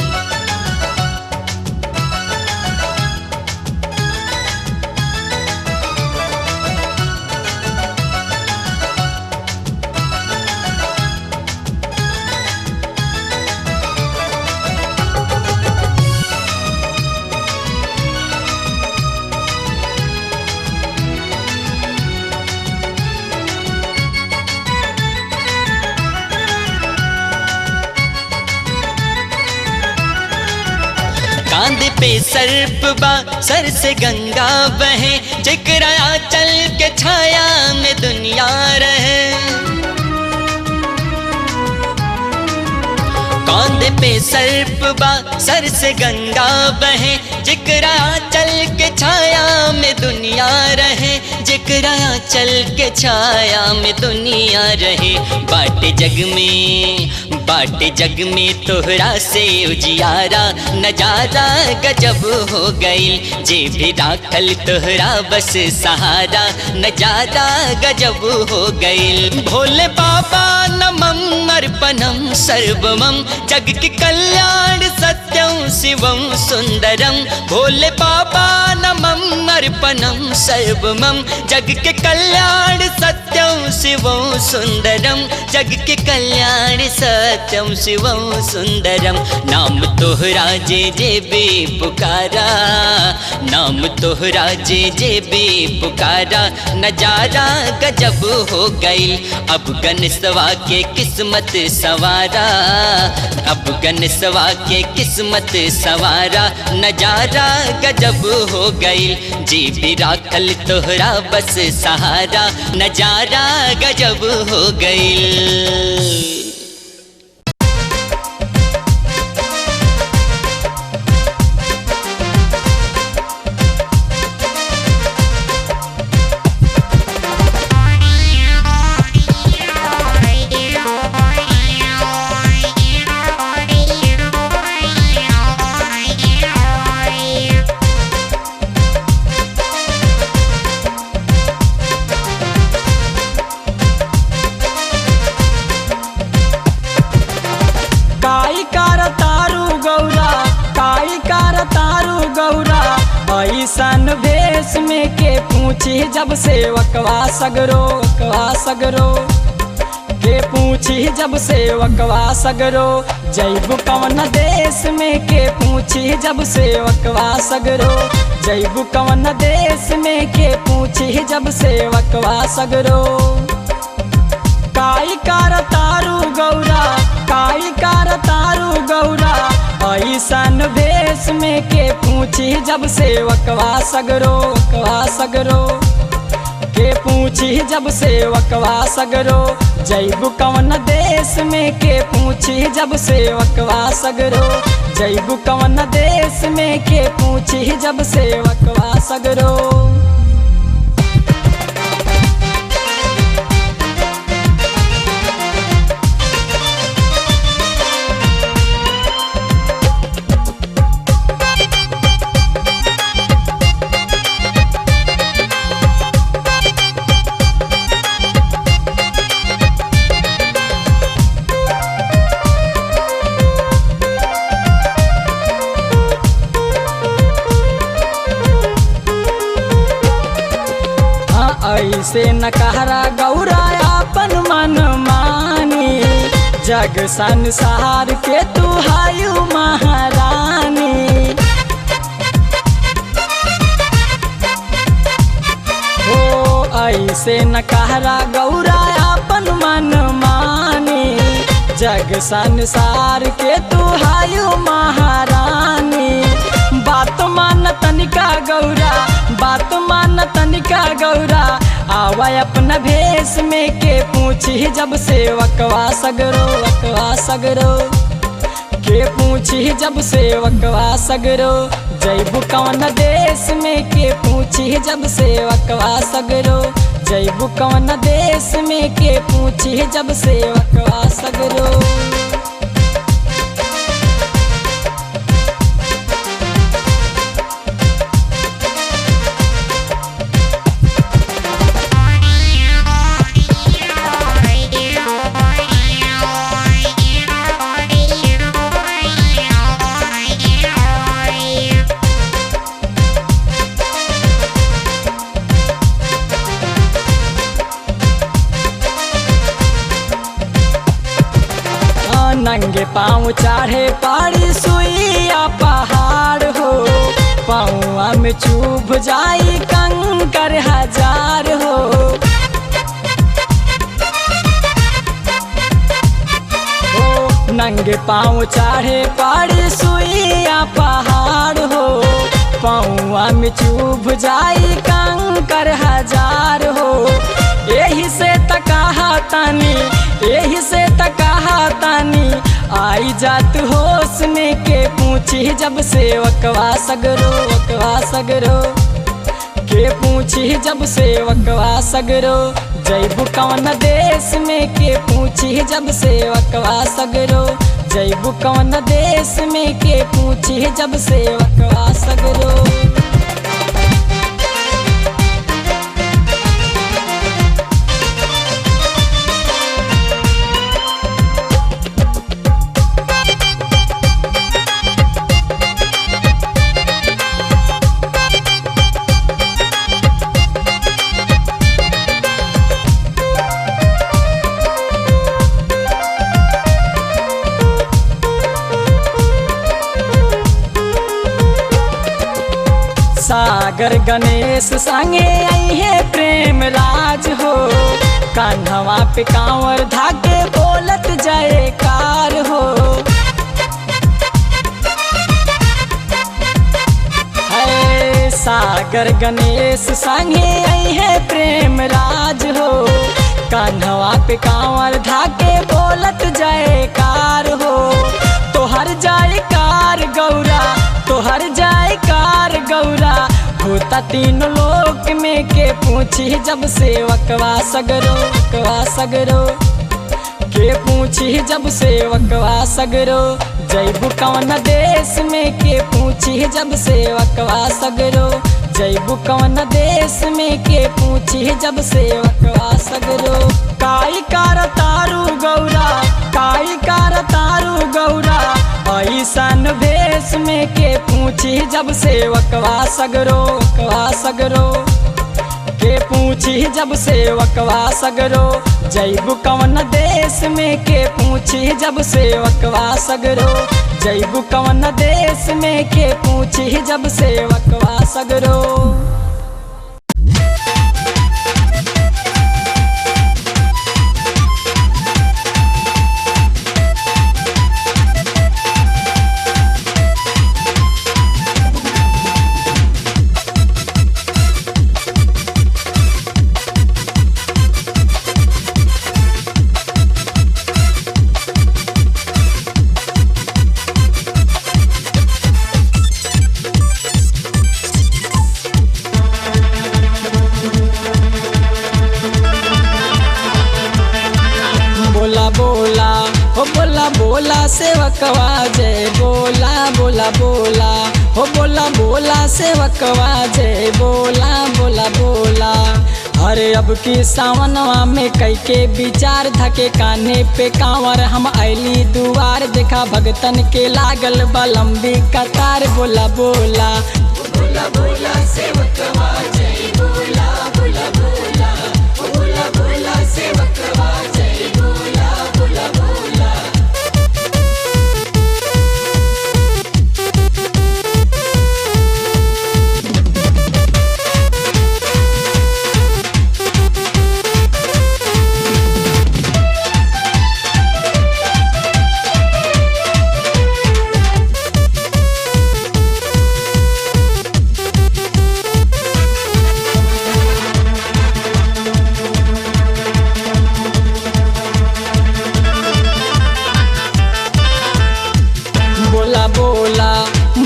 कांध पे सर्प बा सर से गंगा बहे, जिकरा चल के छाया में दुनिया रहे। कांध पे सर्प बा सर से गंगा बहे, जिकरा चल के छाया में दुनिया रहे। जिकरा चल के छाया में दुनिया रहे। बाटे जग में, बाटे जग में तोहरा से उजियारा, नजारा गजब हो गईल। जे भी राखल तोहरा बस सहारा, नजारा गजब हो गईल। भोले बाबा नमम् अर्पणम् सर्वमं जग के कल्याण सत्यं शिवं सुंदरम। भोले बाबा नमम् अर्पणम् सर्वमं जग के कल्याण सत्यं शिवं सुंदरम। जग के कल्याण सत्यं शिवं सुंदरम। नाम तोहरा जे भी पुकारा, नाम तोहरा जे भी पुकारा, नजारा गजब हो गईल। अब गणेशवा के किस्मत सवारा, अब गणेशवा के किस्मत सवारा, नजारा गजब हो गईल। जे भी राखल तोहरा बस सहारा, नजारा गजब हो गईल। ऐसन भेष में के पूछी जब सेवकवा सगरो वकवा सगरो के पूछी जब सेवकवा सगरो। जैबू कवन देश में के पूछी जब सेवकवा सगरो। जैबू कवन देश में के पूछी जब सेवकवा सगरो। काई कार तारू गौरा, काई कार तारू गौरा, ऐसन भेष में के पूछी जब सेवकवा सगरो वकवा सगरो के पूछी जब सेवकवा सगरो जैबू कवन देश में के पूछी जब सेवकवा सगरो जैबू कवन देश में के पूछी जब सेवकवा सगरो ऐसे न कहरा गौरा अपन मन मानी जग संसार के तू हायु महारानी हो ऐसे न कहरा गौरा अपन मन मानी जग संसार के तू हायु महारानी बात मान तनिका गौरा बात मान तनिका गौरा आवा अपना भेष में के पूछी जब सेवकवा सगरो वकवा सगरो के पूछी जब सेवकवा सगरो जैबू कवन देश में के पूछी जब सेवकवा सगरो जैबू कवन देश में के पूछी जब सेवकवा सगरो नंगे पाँव चाढ़े पाड़ी सुइया पहाड़ हो पाँवा में चुभ जाई कंकर हजार हो नंगे पाँव चाढ़े पाड़ी सुइया पहाड़ हो पाँवा में चुभ जाई कंकर हजार हो यही से तकाहा तानी यही से तकाहा तानी आई जात होश में के पूछी जब सेवकवा सगरो वकवा सगरो के पूछी जब सेवकवा सगरो जैबू कवन देश में के पूछी जब सेवकवा सगरो जैबू कवन देश में के पूछी जब सेवकवा सगरो सागर गणेश संगे आई है प्रेम राज हो कान्हवा पे कांवर धागे बोलत जयकार हो है सागर गणेश संगे आई है प्रेम राज हो कान्हवा पे कांवर धागे बोलत जयकार हो तोहर जयकार गौरा तोहर जयकार गौरा होता तीन लोक में के पूछी जब सेवकवा सगरो वकवा सगरो के पूछी जब सेवकवा सगरो जैबू कवन देश में के पूछी जब सेवकवा सगरो जैबू कवन देश में के पूछी जब सेवकवा सगरो काई कार तारू गौरा काई कार तारू गौरा ऐसन भेष में के पूछी जब सेवकवा सगरो वकवा सगरो के पूछी जब सेवकवा सगरो जैबू कवन देश में के पूछी जब सेवकवा सगरो जैबू कवन देश में के पूछी जब सेवकवा सगरो बोला सेवकवा जय बोला बोला बोला हो बोला बोला सेवकवा जय बोला बोला बोला। अरे अब की सावनवा में कई के विचार धके कान्हे पे कांवर हम आइली दुआर देखा भगतन के लागल बा लंबी कतार बोला बोला बोला बोला सेवकवा जय बोला बोला बोला बोला बोला सेवकवा जय बोला बोला बोला।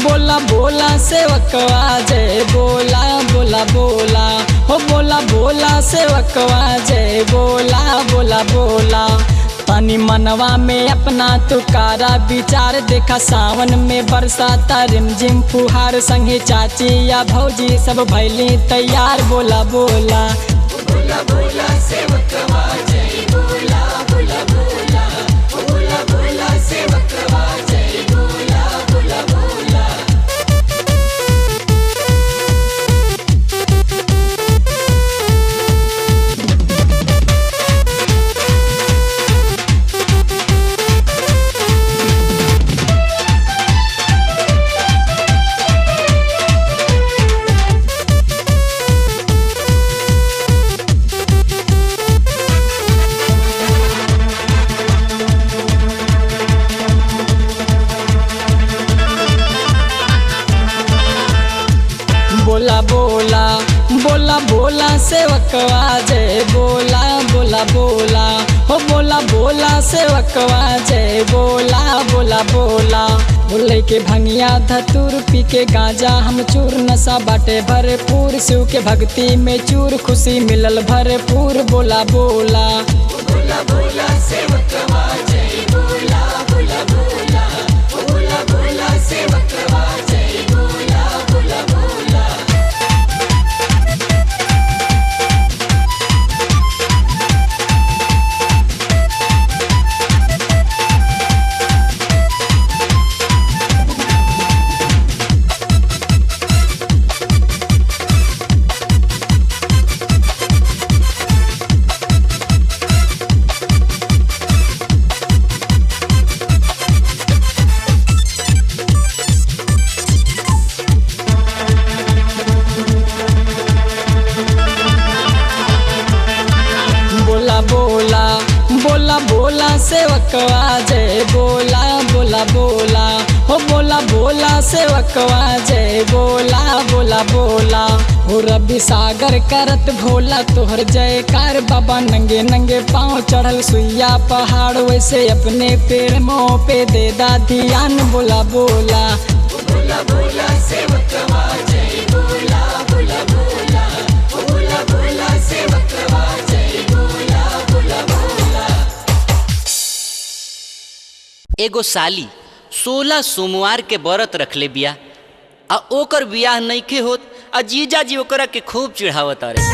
बोला बोला सेवकवा जय बोला बोला बोला हो बोला बोला सेवकवा जय बोला बोला बोला। तनी मनवा में अपना तुकारा विचार देखा सावन में बरसाता रिमझिम फुहार संगे चाची या भौजी सब भैली तैयार बोला बोला बोला बोला सेवकवा जय बोला बोला बोला बोला बोला सेवकवा जय बोला बोला बोला। बोला बोला बोला बोला सेवकवा जय बोला बोला बोला हो बोला बोला सेवकवा जय बोला बोला बोला। बोले के भंगिया धतूर पी के गांजा हम चूर नशा बाटे भरपूर शिव के भक्ति में चूर खुशी मिलल भरपूर बोला बोला बोला बोला सेवकवा जय बोला बोला बोला बोला बोला सेवकवा जय बोला बोला बोला। बोला बोला सेवकवा जय बोला बोला बोला हो बोला बोला सेवकवा जय बोला बोला बोला। हो रवि सागर करत भोला तोहर जयकार बाबा नंगे नंगे पाँव चढ़ल सुइया पहाड़ वैसे अपने पेड़ मोह पे दे दा ध्यान बोला बोला बोला बोला सेवकवा जय बोला बोला बोला बोला बोला सेवकवा जय बोला बोला बोला। एगो साली 16 सोमवार के व्रत रखले बिया आ ओकर बियाह नइखे होत आ जीजा जी ओकरा के खूब चिढ़ावत रे।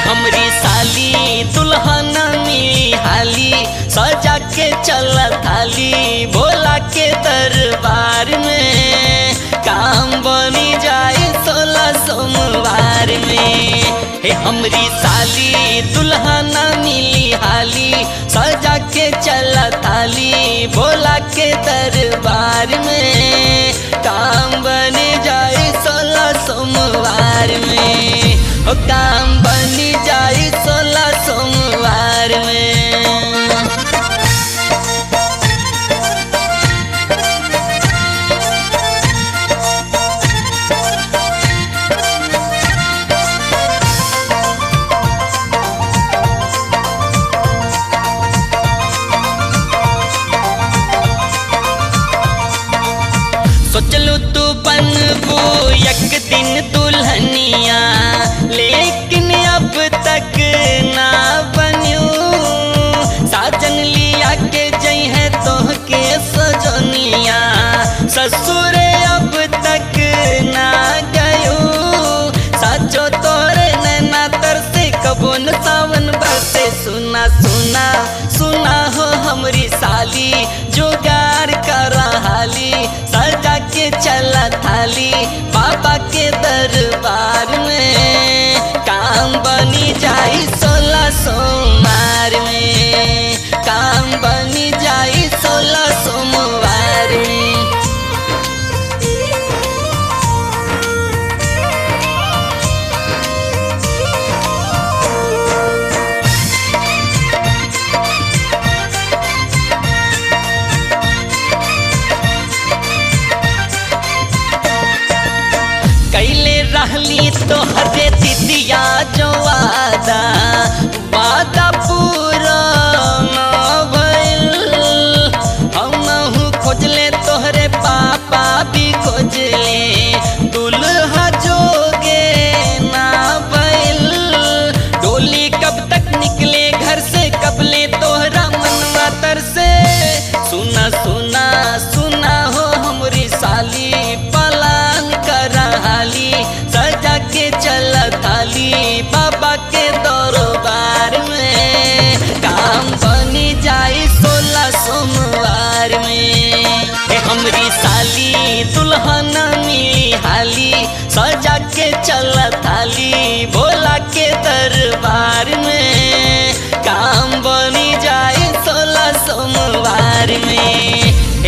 हमरी साली दुल्हन मिली हाली सजा के चल थाली भोला के दरबार में काम बनी जाए 16 सोमवार में। हे हमरी साली दुल्हन मिली हाली सजा के चल थाली भोला के दरबार में काम बनी जाए 16 सोमवार में ओ काम बनी जाए 16 सोमवार में।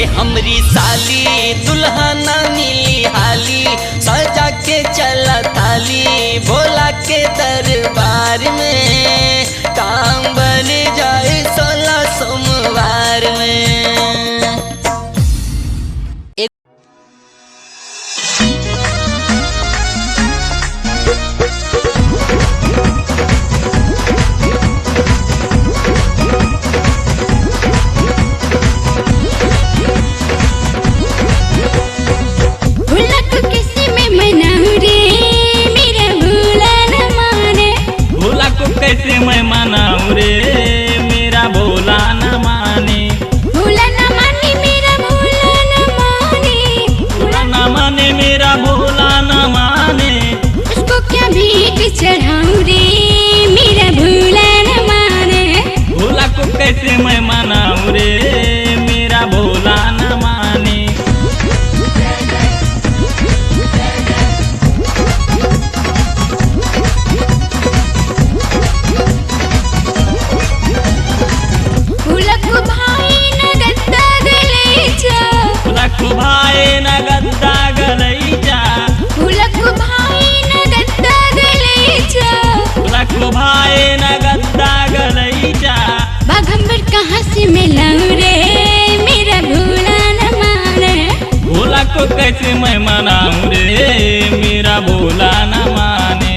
ए हमरी साली दुल्हना मिली हाली सजा के चला थाली भोला के दरबार में काम बन जाए 16 सोमवार में। कैसे मैं मनाऊं रे मेरा भोला न माने, भोला न माने मेरा भोला न माने, भोला न माने मेरा भोला न माने। उसको क्या भीख चढ़ाऊं रे मेरा भोला न माने, भोला को कैसे मैं मनाऊं रे मेरा भोला न माने। भाई न गद्दा गलैचा, फुलक भाई न गद्दा गलैचा, फुलक भाई न गद्दा गलैचा। बाघंबर कहाँ से मिलाऊं रे मेरा भोला न माने, भोला को कैसे मैं मनाऊं रे मेरा भोला न माने।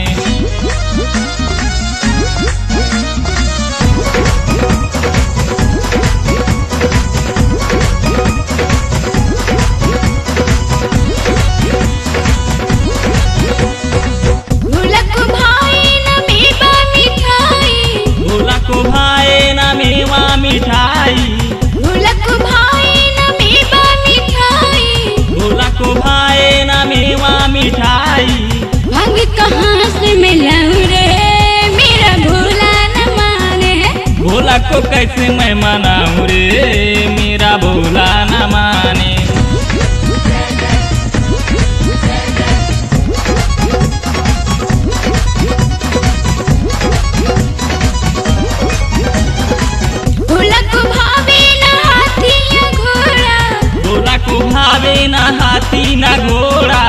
मिठाई, भोला को भाई न मेवा मिठाई, भोला को भाई न मेवा मिठाई। भांग कहाँ से मिलाऊं रे मेरा भोला न माने, भोला को कैसे मैं मनाऊं रे मेरा भोला न माने। भावे न हाथी न घोड़ा,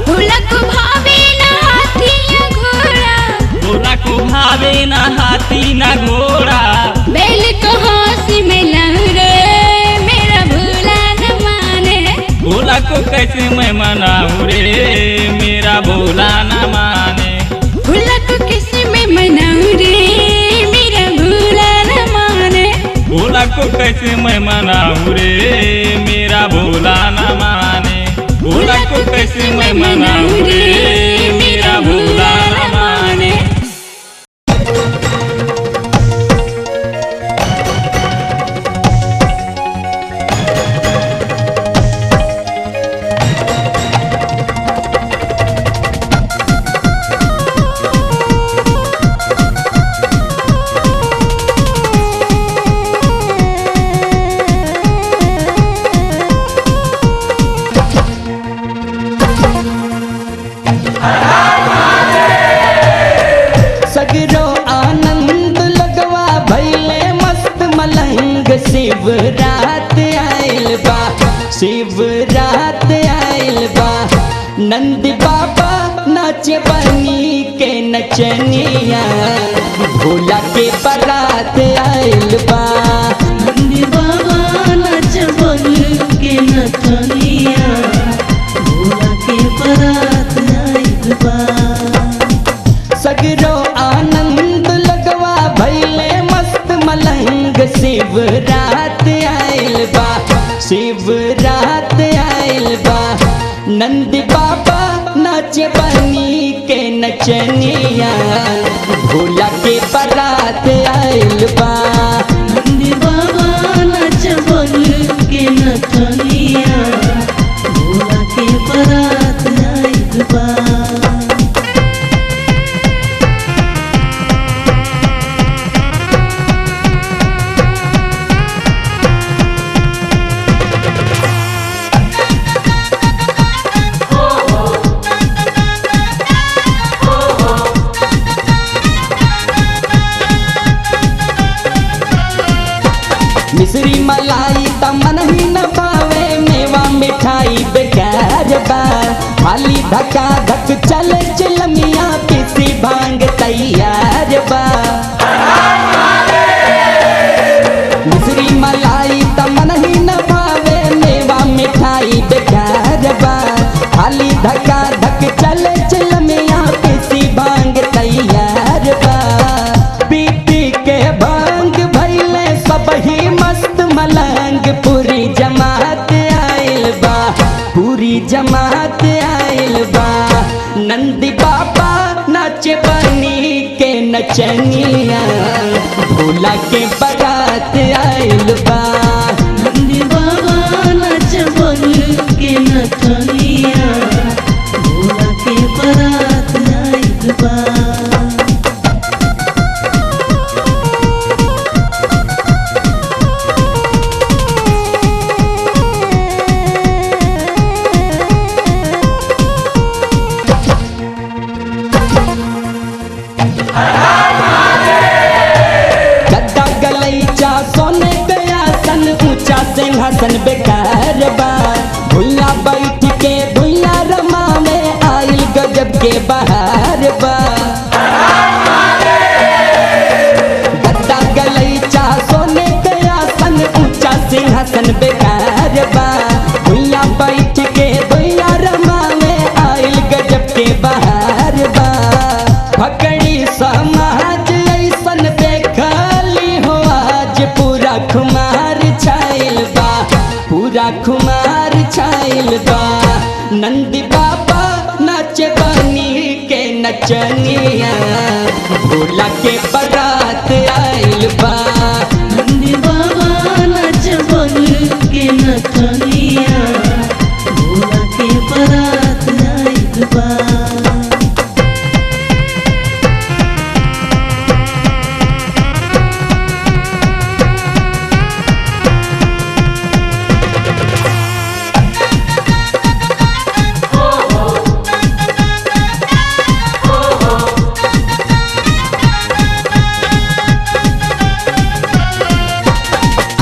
भोला को भावे न हाथी न घोड़ा, भोला को भावे न हाथी न घोड़ा। बैल कहाँ से मिलाऊं रे मेरा भोला न माने, भोला को कैसे मैं मनाऊं रे मेरा भोला न माने। भोला को कैसे मैं मनाऊं रे मेरा भोला न माने, भोला को कैसे मैं मनाऊं रे मेरा भोला न माने। भोला को कैसे मैं मनाऊं रे मेरा भोला न माने। सगरो आनंद लगवा भैले मस्त मलंग शिवरात आइल बा, शिवरात आइल बा। नंद बाबा नाचे बनी के नचनिया भोला के बारात आइल बा, नंद बाबा नाच बनी के नचनिया भोला के बारात आइल बा। सगरो आनंद लगवा भैले मस्त मलंग शिवरात आइल बा, शिवरात आइल बा। नंद बाबा नाचे बनी के नचनिया भोला के बारात आइल बा, नंद बाबा नाच बनी के नचनिया भोला के बारात आइल बा। मिश्री मलाई तमन ही न पावे मेवा मिठाई बेकार बा, खाली धक्का धक चले चिलमिया पीसी भांग तैयार बा। मिश्री मलाई तमन ही न भावे, मेवा मिठाई बेकार बा, खाली धक्का धक चले चिलमिया पीसी भांग तैयार बा। पीती के भांग भैले सब ही मस्त मलंग, पूरी जमात आइल बा, पूरी जमात आइल बा। नंदी बाबा नाचे बनी के नचनिया, भोला के बारात आइल बा। नंदी बाबा नाच बन के नचनिया, भोला के बारात आइल बा। गद्दा गलैचा सोने गया सन, ऊंचा सिंहासन बेकार बा, भुइया बैठ के भुइया रमा में आइल गजब के बहार बा। गद्दा गलैचा सोने गया सन, ऊंचा सिंहासन बेकार बा, भुइया बैठ के भुइया रमा में आइल गजब के बहार बा। फकड़ी समाज ऐसन देखली हो आज, पूरा खुमार छाइल बा, पूरा खुमार छाइल बा। नंदी बाबा नाचे बनी के नचनिया, भोला के बारात आइल बा। नंदी बाबा नाच बन के नचनिया, भोला के बारात आइल बा।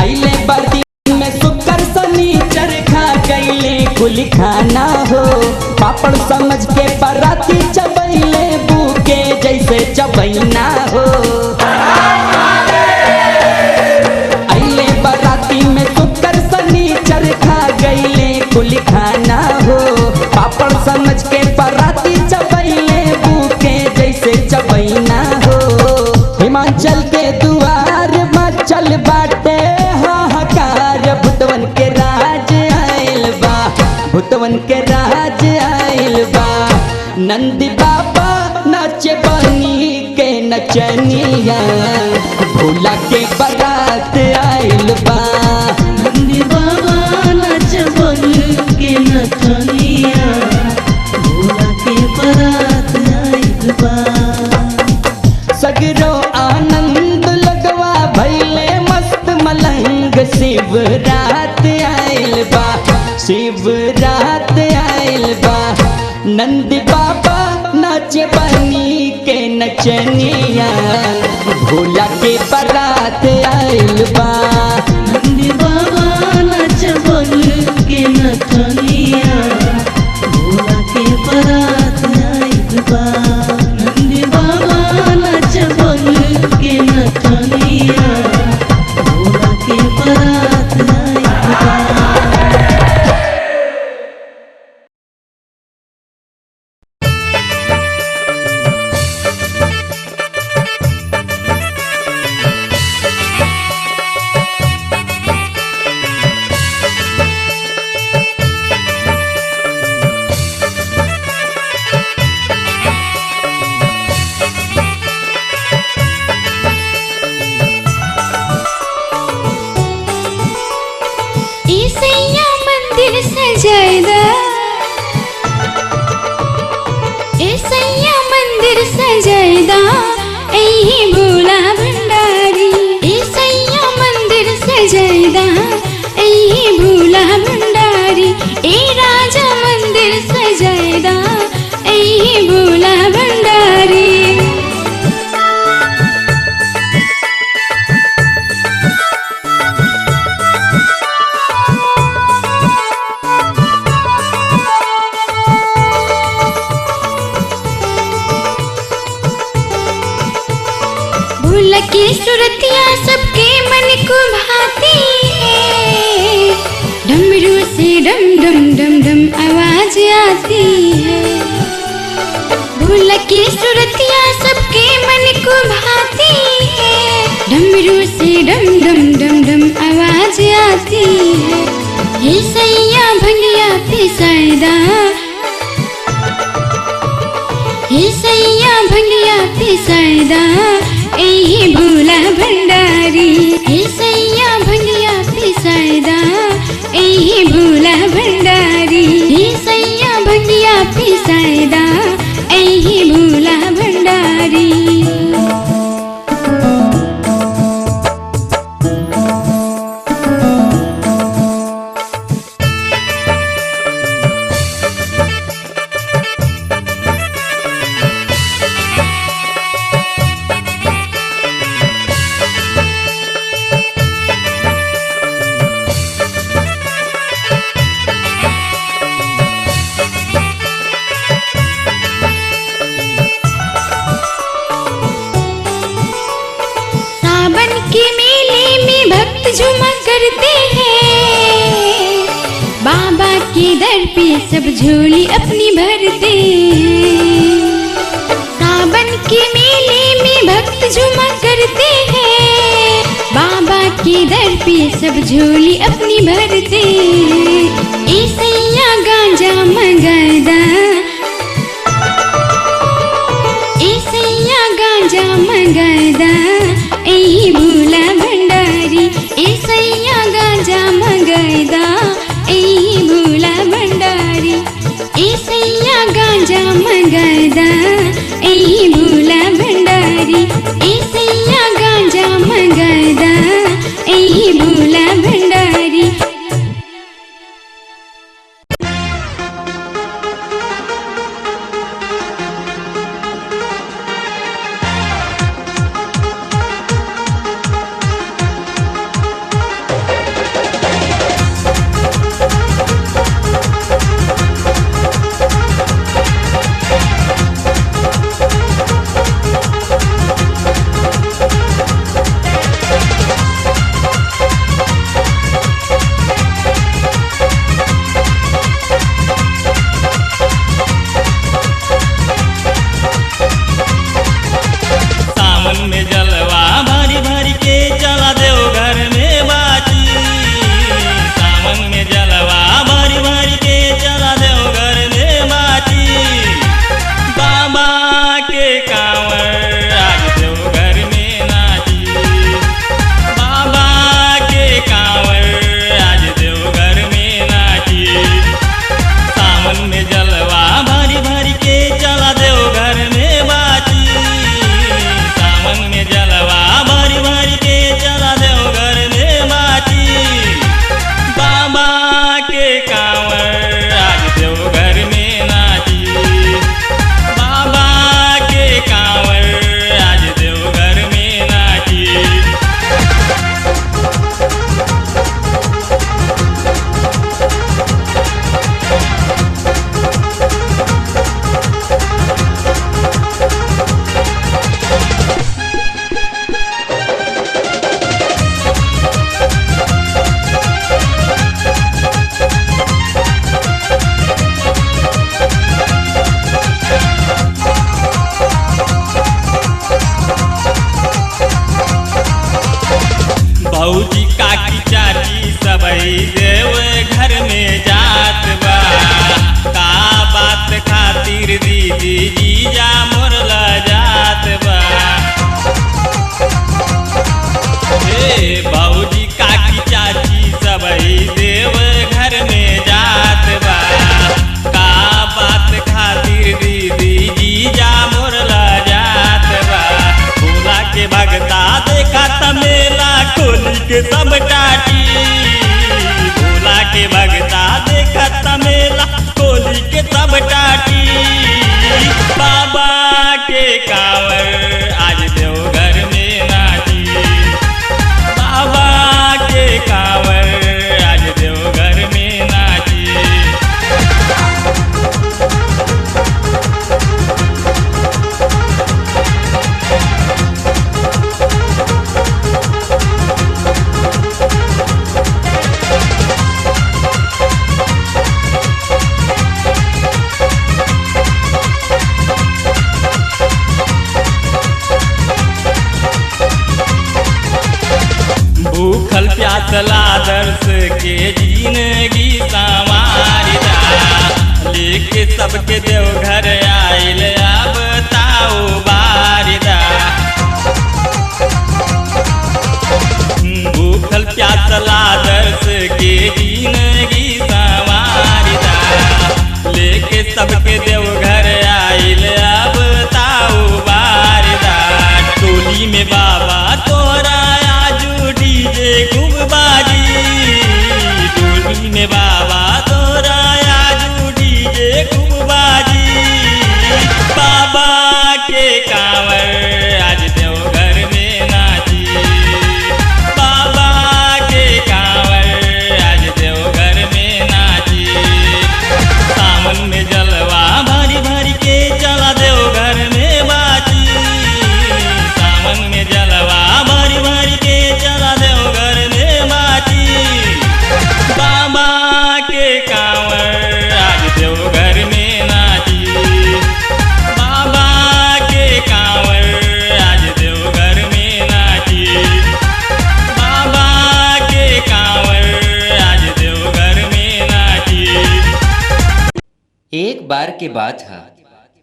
अइले बर्दी में शुक्र शनिचर खा गईले कुल खाना हो, पापड़ समझ के पराती चबैले बूके जैसे चबैना हो। अइले बराती में शुक्र शनिचर खा गईले कुल खाना हो, पापड़ समझ के पराती चबैले बूके जैसे चबैना हो। हिमाचल के दुआर मचल बाटे हाहाकार, भुतवन के राज आइल बा, भुतवन के राज आइल बा। नंदी बाबा नाचे बनी के नचनिया, भोला के बारात आइल बा। नंदी बाबा नाच बन के नचनिया, भोला के बारात आइल बा। सगरो आनंद लगवा भैले मस्त मलंग, शिवरात आइल बा, शिवरात आइल बा। नंदी बाबा नाचे बनी के नचनिया, भोला के बारात आइल बा। नंदी बाबा नाच बन के नचनिया, भोला के बारात आइल बा। नंदी बाबा नाच बन के नचनिया, भोला के बारात आइल बा। ईसैया मंदिर सजायदा, ईसैया मंदिर सजायदा, ऐही भोला भंडारी। ईसैया मंदिर सजायदा, ऐही भोला भंडारी। ए राजा मंदिर सजायदा, ऐही भोला भंडारी। को भाती है, डमरू से डम डम डम डम आवाज आती है। भोला की सूरतिया सबके मन को भाती है, डमरू से डम डम डम डम आवाज आती है। ये सैया भंगिया पिसाइदा, ये सैया भंगिया पिसाइदा, यही भोला भंडारी। ये सैया भंगिया पिसाइदा, यही भोला भंडारी। ये सैया भंगिया पिसाइदा, यही भोला भंडारी। झुमा करते हैं, बाबा के दर पे सब झोली अपनी भरते हैं। सावन के मेले में भक्त झुमा करते हैं, बाबा के दर पे सब झोली अपनी भरते हैं। ए सैया गांजा मंगादा, ए सैया गांजा मंगादा, यही भोला भंडारी। ए सैया गांजा मंगादा, यही भोला भंडारी। ए सैया गांजा मंगादा, यही भोला भंडारी। ए सैया गांजा मंगादा, यही भोला भंडारी। भौजी काकी चाची सबई देव घर में जात बा। का बात खातिर दीदी जीजा मोरला जात बा। हे भौजी काकी चाची सबई देव घर में जात बा। का बात खातिर दीदी जीजा मोरला जात बा। भोला के भगता देखा तमेला खोली के सब टाटी। भोला के भगता देखा तमेला खोली के सब टाटी। बाबा के कांवर आज देवघर में नाची। बाबा के कांवर आज देवघर में नाची। दर्श के जिंदगी संवारिदा लेके सबके देवघर आइल अब ताऊ बारिदा भूखल प्यासला दर्श के जिंदगी संवारिदा लेके सबके देवघर आइल अब ताऊ बारिदा टोली में बाबा तोरा आजू डीजे खूब बाजी टोली में बाबा तोरा आजू डीजे खूब बाजी बाबा के कांवर आज देवघर में नाची बाबा के कांवर आज देवघर में नाची सावन में जलवा भरी भरी के चला देवघर में बाजी सावन में जलवा भरी भरी के चला देवघर में बाजी बाबा के कांवर आज देवघर में नाची बाबा के कांवर आज देवघर में नाची बाबा के कांवर आज देवघर में नाची। एक बार के बात है,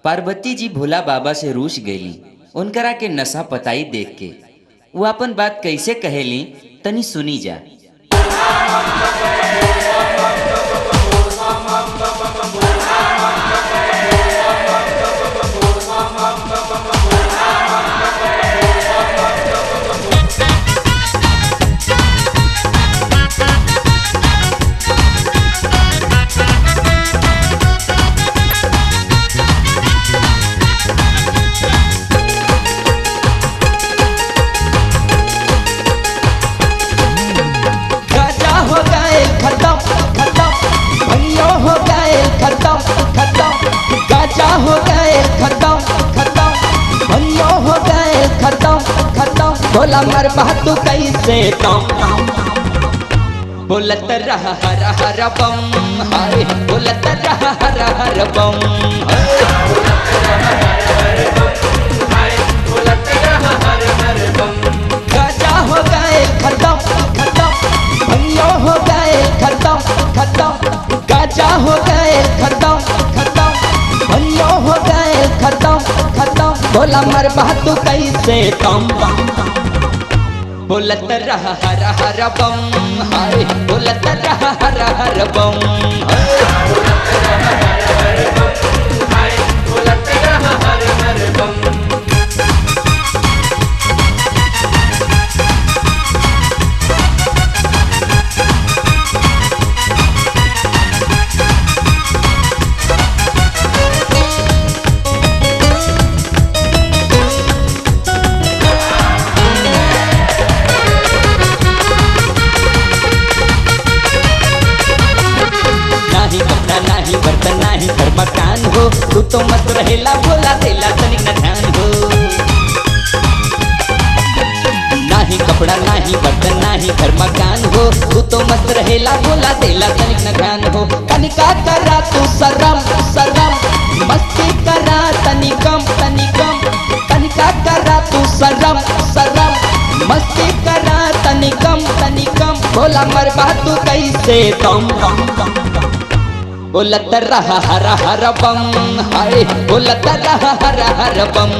पार्वती जी भोला बाबा से रूस गईली उनकरा के नशा पताई देख के। वो अपन बात कैसे कहेली तनी सुनी जा। गाजा हो गए खत्म खत्म भैया हो गए खत्म खत्म गाजा हो गए खत्म खत्म भैया हो गए खत्म खत्म भोला मर तू कैसे कम बोलत रहा हर हर बम हाय बोलत रहा हर हर बम गाजा हो गए खत्म खत्म भैया हो गए खत्म खत्म गाजा हो गए खत्म खत्म भैया हो गए खत्म खत्म भोला मर तू कैसे कम बोलत रहा हर हर बम हाय बोलत रहा हर हर बम नाही कपड़ा नाही बर्तन नाही घर मकान हो तू तो मत रहेला बोला देला तनिक न ध्यान हो नाही कपड़ा नाही बर्तन नाही घर मकान हो तू तो मत रहेला बोला देला तनिक न ध्यान हो तनिका करा तू शरम शरम मस्ती करा तनिकम तनिकम तनिका करा तू शरम शरम मस्ती करा तनिकम तनिकम भोला मर तू कैसे कम बोलत रहा हर हर बम हाय बोलत रहा हर हर बम